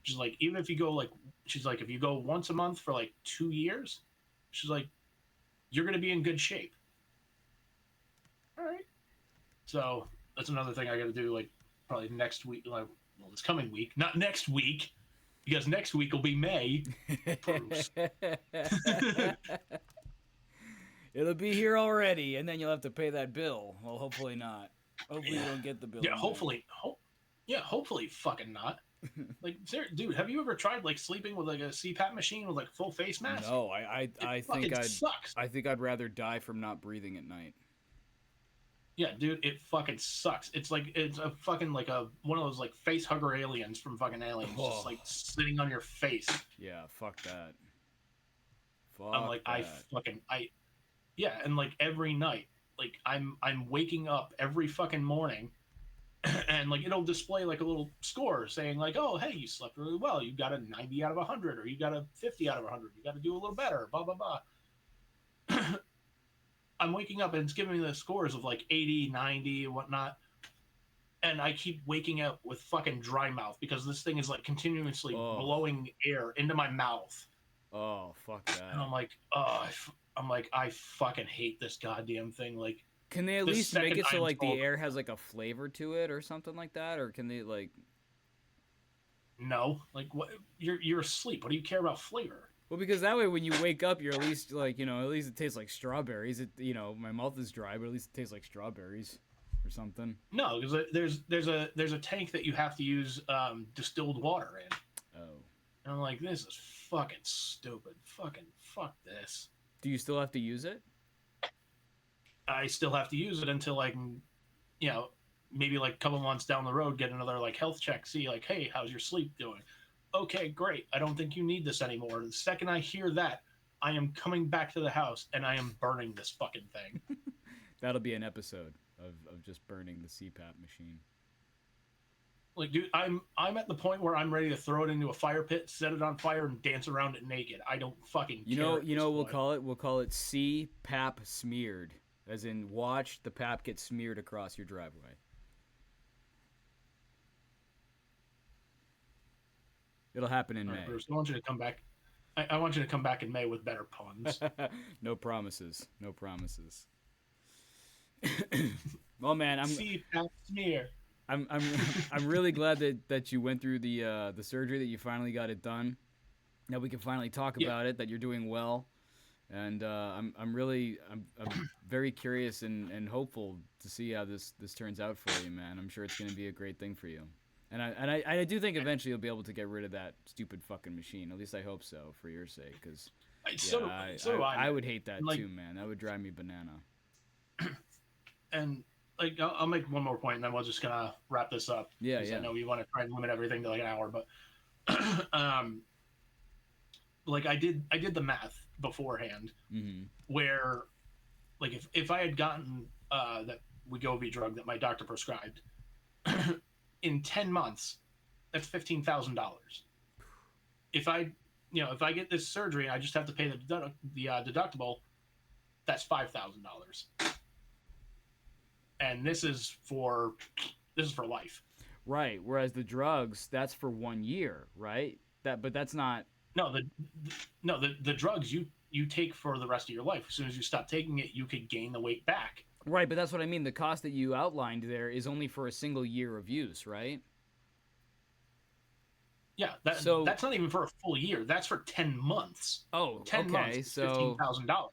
[SPEAKER 6] She's like, even if you go like, she's like, if you go once a month for like 2 years, she's like, you're gonna be in good shape. All right. So that's another thing I got to do like probably next week, like well, this coming week, not next week, because next week will be May.
[SPEAKER 5] It'll be here already, and then you'll have to pay that bill. Well, hopefully not. Hopefully you don't get the bill.
[SPEAKER 6] Yeah, hopefully fucking not. Like, dude, have you ever tried like sleeping with like a CPAP machine with like full face mask?
[SPEAKER 5] No, I think I'd rather die from not breathing at night.
[SPEAKER 6] Yeah, dude, it fucking sucks. It's like it's a fucking like a one of those like face hugger aliens from fucking Aliens, just like sitting on your face.
[SPEAKER 5] Yeah, fuck that.
[SPEAKER 6] I'm like, yeah, and like every night, like I'm waking up every fucking morning, and like it'll display like a little score saying like, oh hey, you slept really well, you got a 90 out of 100, or you got a 50 out of 100, you got to do a little better, blah blah blah. I'm waking up and it's giving me the scores of like 80, 90, and whatnot. And I keep waking up with fucking dry mouth because this thing is like continuously blowing air into my mouth.
[SPEAKER 5] Oh, fuck that.
[SPEAKER 6] And I'm like, I fucking hate this goddamn thing. Like,
[SPEAKER 5] can they at least make it so like the air has like a flavor to it or something like that? Or can they like...
[SPEAKER 6] No. Like, what? You're asleep. What do you care about flavor?
[SPEAKER 5] Well, because that way when you wake up, you're at least like, you know, at least it tastes like strawberries. It, you know, my mouth is dry, but at least it tastes like strawberries or something.
[SPEAKER 6] No, because there's a tank that you have to use distilled water in.
[SPEAKER 5] Oh.
[SPEAKER 6] And I'm like, this is fucking stupid. Fuck this.
[SPEAKER 5] Do you still have to use it?
[SPEAKER 6] I still have to use it until I can, you know, maybe like a couple months down the road, get another like health check, see like, hey, how's your sleep doing? Okay, great. I don't think you need this anymore. The second I hear that, I am coming back to the house and I am burning this fucking thing.
[SPEAKER 5] That'll be an episode of just burning the CPAP machine.
[SPEAKER 6] Like, dude, I'm at the point where I'm ready to throw it into a fire pit, set it on fire, and dance around it naked. I don't fucking care.
[SPEAKER 5] You know, we'll call it CPAP smeared, as in watch the pap get smeared across your driveway. It'll happen in May.
[SPEAKER 6] Bruce, I want you to come back. I want you to come back in May with better puns.
[SPEAKER 5] No promises. No promises. Well, man,
[SPEAKER 6] CPAP smear.
[SPEAKER 5] I'm really glad that you went through the surgery, that you finally got it done. Now we can finally talk about it. That you're doing well, and I'm very curious and hopeful to see how this turns out for you, man. I'm sure it's gonna be a great thing for you. And I do think eventually you'll be able to get rid of that stupid fucking machine. At least I hope so, for your sake, because I would hate that too, man. That would drive me banana.
[SPEAKER 6] And like, I'll make one more point, and then we're just gonna wrap this up.
[SPEAKER 5] Yeah.
[SPEAKER 6] I know we want to try and limit everything to like an hour, but like I did the math beforehand, where like if I had gotten that Wegovy drug that my doctor prescribed in 10 months, that's $15,000. If I get this surgery and I just have to pay the deductible, that's $5,000. And this is for life.
[SPEAKER 5] Right. Whereas the drugs, that's for 1 year, right? But that's not.
[SPEAKER 6] No, the drugs you take for the rest of your life. As soon as you stop taking it, you could gain the weight back.
[SPEAKER 5] Right, but that's what I mean. The cost that you outlined there is only for a single year of use, right?
[SPEAKER 6] Yeah, that's not even for a full year. That's for 10 months.
[SPEAKER 5] Oh,
[SPEAKER 6] 10 months, so $15,000.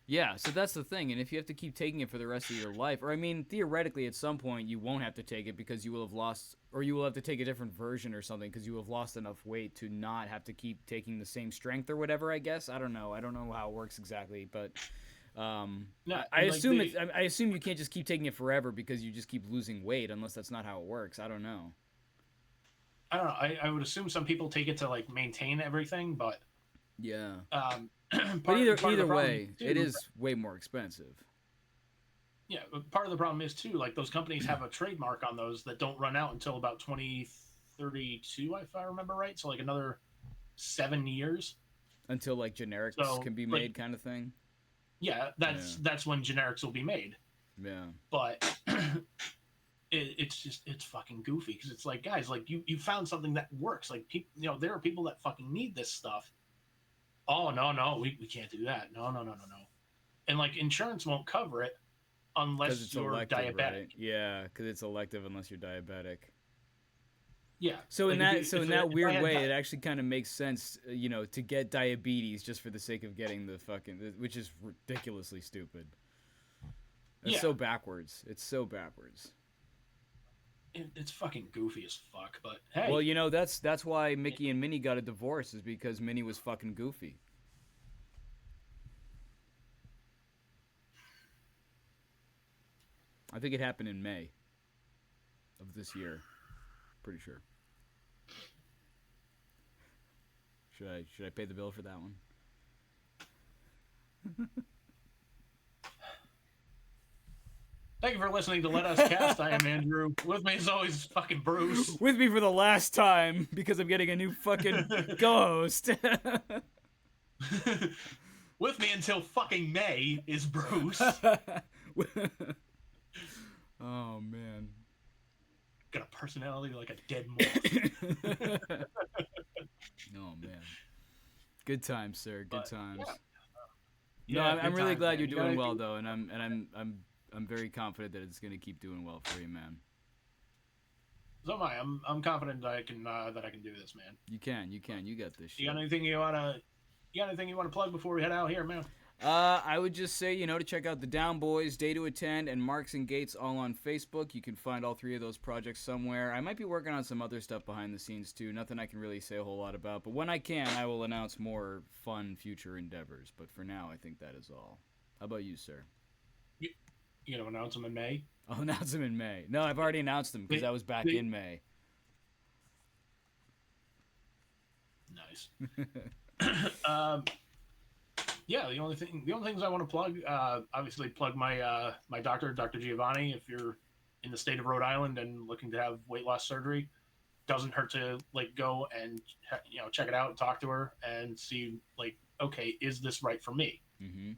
[SPEAKER 5] Yeah, so that's the thing. And if you have to keep taking it for the rest of your life, or I mean, theoretically, at some point you won't have to take it because you will have lost, or you will have to take a different version or something because you have lost enough weight to not have to keep taking the same strength or whatever. I guess I don't know how it works exactly, but I assume I assume you can't just keep taking it forever because you just keep losing weight, unless that's not how it works. I don't know.
[SPEAKER 6] I would assume some people take it to like maintain everything, but
[SPEAKER 5] yeah.
[SPEAKER 6] But
[SPEAKER 5] either way, it is way more expensive.
[SPEAKER 6] Yeah, part of the problem is too, like those companies have a trademark on those that don't run out until about 2032, if I remember right. So like another 7 years
[SPEAKER 5] until like generics can be made, kind of thing.
[SPEAKER 6] Yeah, that's when generics will be made.
[SPEAKER 5] Yeah,
[SPEAKER 6] but it's fucking goofy because it's like, guys, like you found something that works. Like people, there are people that fucking need this stuff. Oh no, we can't do that. No. And like insurance won't cover it unless you're
[SPEAKER 5] elective,
[SPEAKER 6] diabetic.
[SPEAKER 5] Right? Yeah, because it's elective unless you're diabetic.
[SPEAKER 6] Yeah.
[SPEAKER 5] So in that weird way, it actually kind of makes sense, to get diabetes just for the sake of getting the fucking, which is ridiculously stupid. It's so backwards. It's so backwards.
[SPEAKER 6] It's fucking goofy as fuck, but hey.
[SPEAKER 5] Well, that's why Mickey and Minnie got a divorce, is because Minnie was fucking goofy. I think it happened in May of this year. Pretty sure. Should I pay the bill for that one?
[SPEAKER 6] Thank you for listening to Let Us Cast. I am Andrew. With me as always, fucking Bruce.
[SPEAKER 5] With me for the last time, because I'm getting a new fucking co-host.
[SPEAKER 6] With me until fucking May is Bruce.
[SPEAKER 5] Oh, man.
[SPEAKER 6] Got a personality like a dead moth.
[SPEAKER 5] Oh, man. Good times, sir. Good times.
[SPEAKER 6] Yeah.
[SPEAKER 5] No, I'm really glad you're doing well, though, and I'm very confident that it's gonna keep doing well for you, man.
[SPEAKER 6] So am I. I'm confident that I can do this, man.
[SPEAKER 5] You can. You got this shit.
[SPEAKER 6] You got anything you wanna plug before we head out here, man?
[SPEAKER 5] I would just say, to check out the Down Boys, Day to Attend, and Marks and Gates all on Facebook. You can find all three of those projects somewhere. I might be working on some other stuff behind the scenes too. Nothing I can really say a whole lot about, but when I can, I will announce more fun future endeavors. But for now, I think that is all. How about you, sir?
[SPEAKER 6] You gonna announce them in May?
[SPEAKER 5] I'll announce them in May. No, I've already announced them because I was back in May.
[SPEAKER 6] Nice. Yeah, the only things I want to plug, obviously plug my my doctor, Dr. Giovanni. If you're in the state of Rhode Island and looking to have weight loss surgery, doesn't hurt to go and check it out and talk to her and see okay, is this right for me?
[SPEAKER 5] Mm-hmm.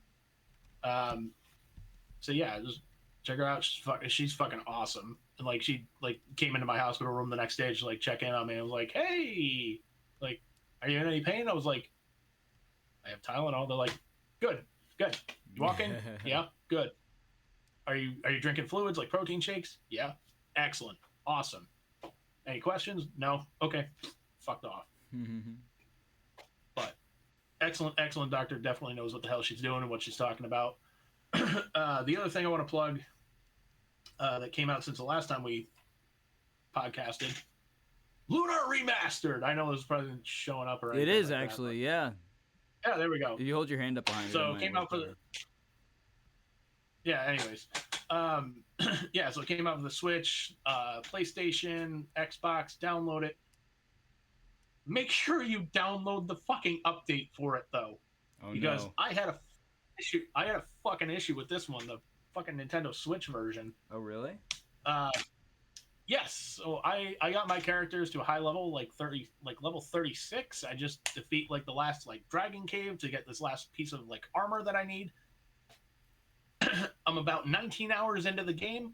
[SPEAKER 6] So yeah, just check her out. She's fucking awesome. And she came into my hospital room the next day to check in on me. I was like, hey, are you in any pain? I was like, I have Tylenol. They're like, good. You walking? Yeah, good. Are you drinking fluids like protein shakes? Yeah, excellent, Awesome. Any questions? No? Okay. Fucked off. But excellent doctor. Definitely knows what the hell she's doing and what she's talking about. The other thing I want to plug that came out since the last time we podcasted, Lunar Remastered. I know this is probably showing up or anything.
[SPEAKER 5] It is
[SPEAKER 6] like
[SPEAKER 5] actually,
[SPEAKER 6] that,
[SPEAKER 5] yeah.
[SPEAKER 6] Yeah, there we go.
[SPEAKER 5] If you hold your hand up behind
[SPEAKER 6] so
[SPEAKER 5] it.
[SPEAKER 6] It came out for the... Yeah, anyways. Yeah, so it came out for the Switch, PlayStation, Xbox. Download it. Make sure you download the fucking update for it, though.
[SPEAKER 5] Oh,
[SPEAKER 6] because
[SPEAKER 5] no.
[SPEAKER 6] I had a fucking issue with this one, the fucking Nintendo Switch version.
[SPEAKER 5] Oh, really?
[SPEAKER 6] Yes. So I got my characters to a high level, like level 36. I just defeat like the last like dragon cave to get this last piece of like armor that I need. I'm about 19 hours into the game.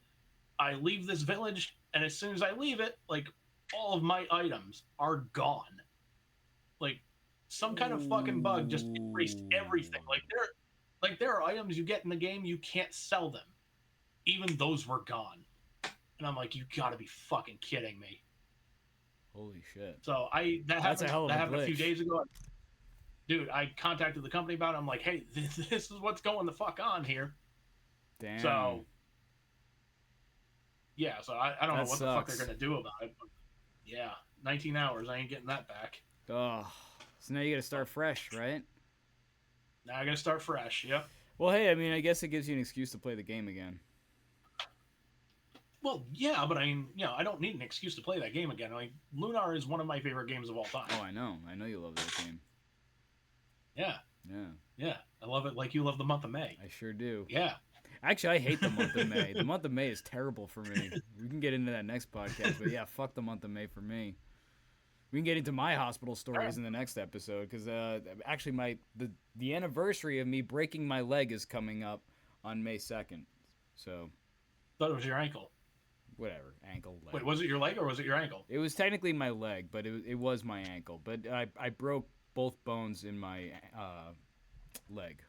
[SPEAKER 6] I leave this village, and as soon as I leave it, like all of my items are gone. Like some kind of fucking bug just erased everything. Like there are items you get in the game, you can't sell them. Even those were gone. And I'm like, you gotta be fucking kidding me.
[SPEAKER 5] Holy shit.
[SPEAKER 6] So that happened a few days ago. Dude, I contacted the company about it. I'm like, hey, this is what's going the fuck on here.
[SPEAKER 5] Damn.
[SPEAKER 6] So yeah, so I don't know what the fuck they're gonna do about it. But yeah, 19 hours, I ain't getting that back.
[SPEAKER 5] Oh, so now you gotta start fresh, right?
[SPEAKER 6] Now I gotta start fresh. Yep.
[SPEAKER 5] Well, hey, I mean, I guess it gives you an excuse to play the game again.
[SPEAKER 6] Well, yeah, but I mean, I don't need an excuse to play that game again. Like, Lunar is one of my favorite games of all time.
[SPEAKER 5] Oh, I know you love that game.
[SPEAKER 6] Yeah.
[SPEAKER 5] Yeah.
[SPEAKER 6] I love it like you love the month of May.
[SPEAKER 5] I sure do.
[SPEAKER 6] Yeah.
[SPEAKER 5] Actually, I hate the month of May. The month of May is terrible for me. We can get into that next podcast, but yeah, fuck the month of May for me. We can get into my hospital stories in the next episode, because actually the anniversary of me breaking my leg is coming up on May 2nd. So.
[SPEAKER 6] Thought it was your ankle.
[SPEAKER 5] Whatever, ankle, leg.
[SPEAKER 6] Wait, was it your leg or was it your ankle?
[SPEAKER 5] It was technically my leg, but it was my ankle. But I broke both bones in my leg.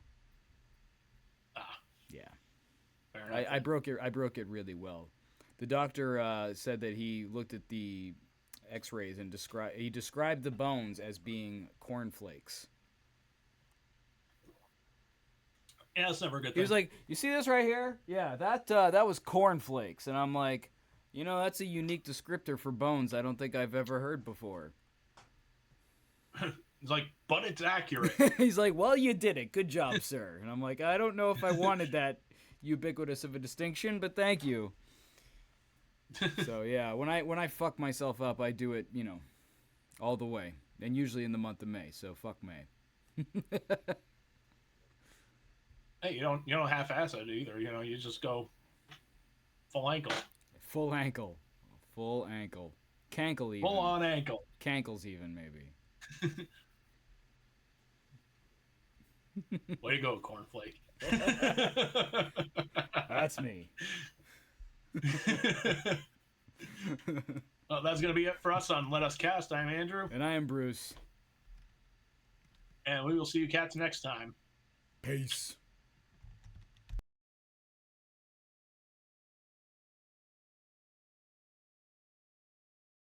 [SPEAKER 6] Ah.
[SPEAKER 5] Yeah.
[SPEAKER 6] Fair enough.
[SPEAKER 5] I broke it really well. The doctor said that he looked at the X-rays and described the bones as being cornflakes.
[SPEAKER 6] Yeah, that's never a good thing.
[SPEAKER 5] He was like, "You see this right here? Yeah, that was cornflakes." And I'm like, that's a unique descriptor for bones I don't think I've ever heard before.
[SPEAKER 6] He's like, but it's accurate.
[SPEAKER 5] He's like, "Well, you did it. Good job, sir." And I'm like, "I don't know if I wanted that ubiquitous of a distinction, but thank you." So yeah, when I fuck myself up, I do it, all the way, and usually in the month of May. So fuck May.
[SPEAKER 6] Hey, you don't half-ass it either. You just go full ankle.
[SPEAKER 5] Full ankle. Cankle even.
[SPEAKER 6] Full on ankle.
[SPEAKER 5] Cankles even, maybe.
[SPEAKER 6] Way to go, cornflake.
[SPEAKER 5] That's me.
[SPEAKER 6] Well, that's going to be it for us on Let Us Cast. I'm Andrew.
[SPEAKER 5] And I am Bruce.
[SPEAKER 6] And we will see you cats next time.
[SPEAKER 5] Peace.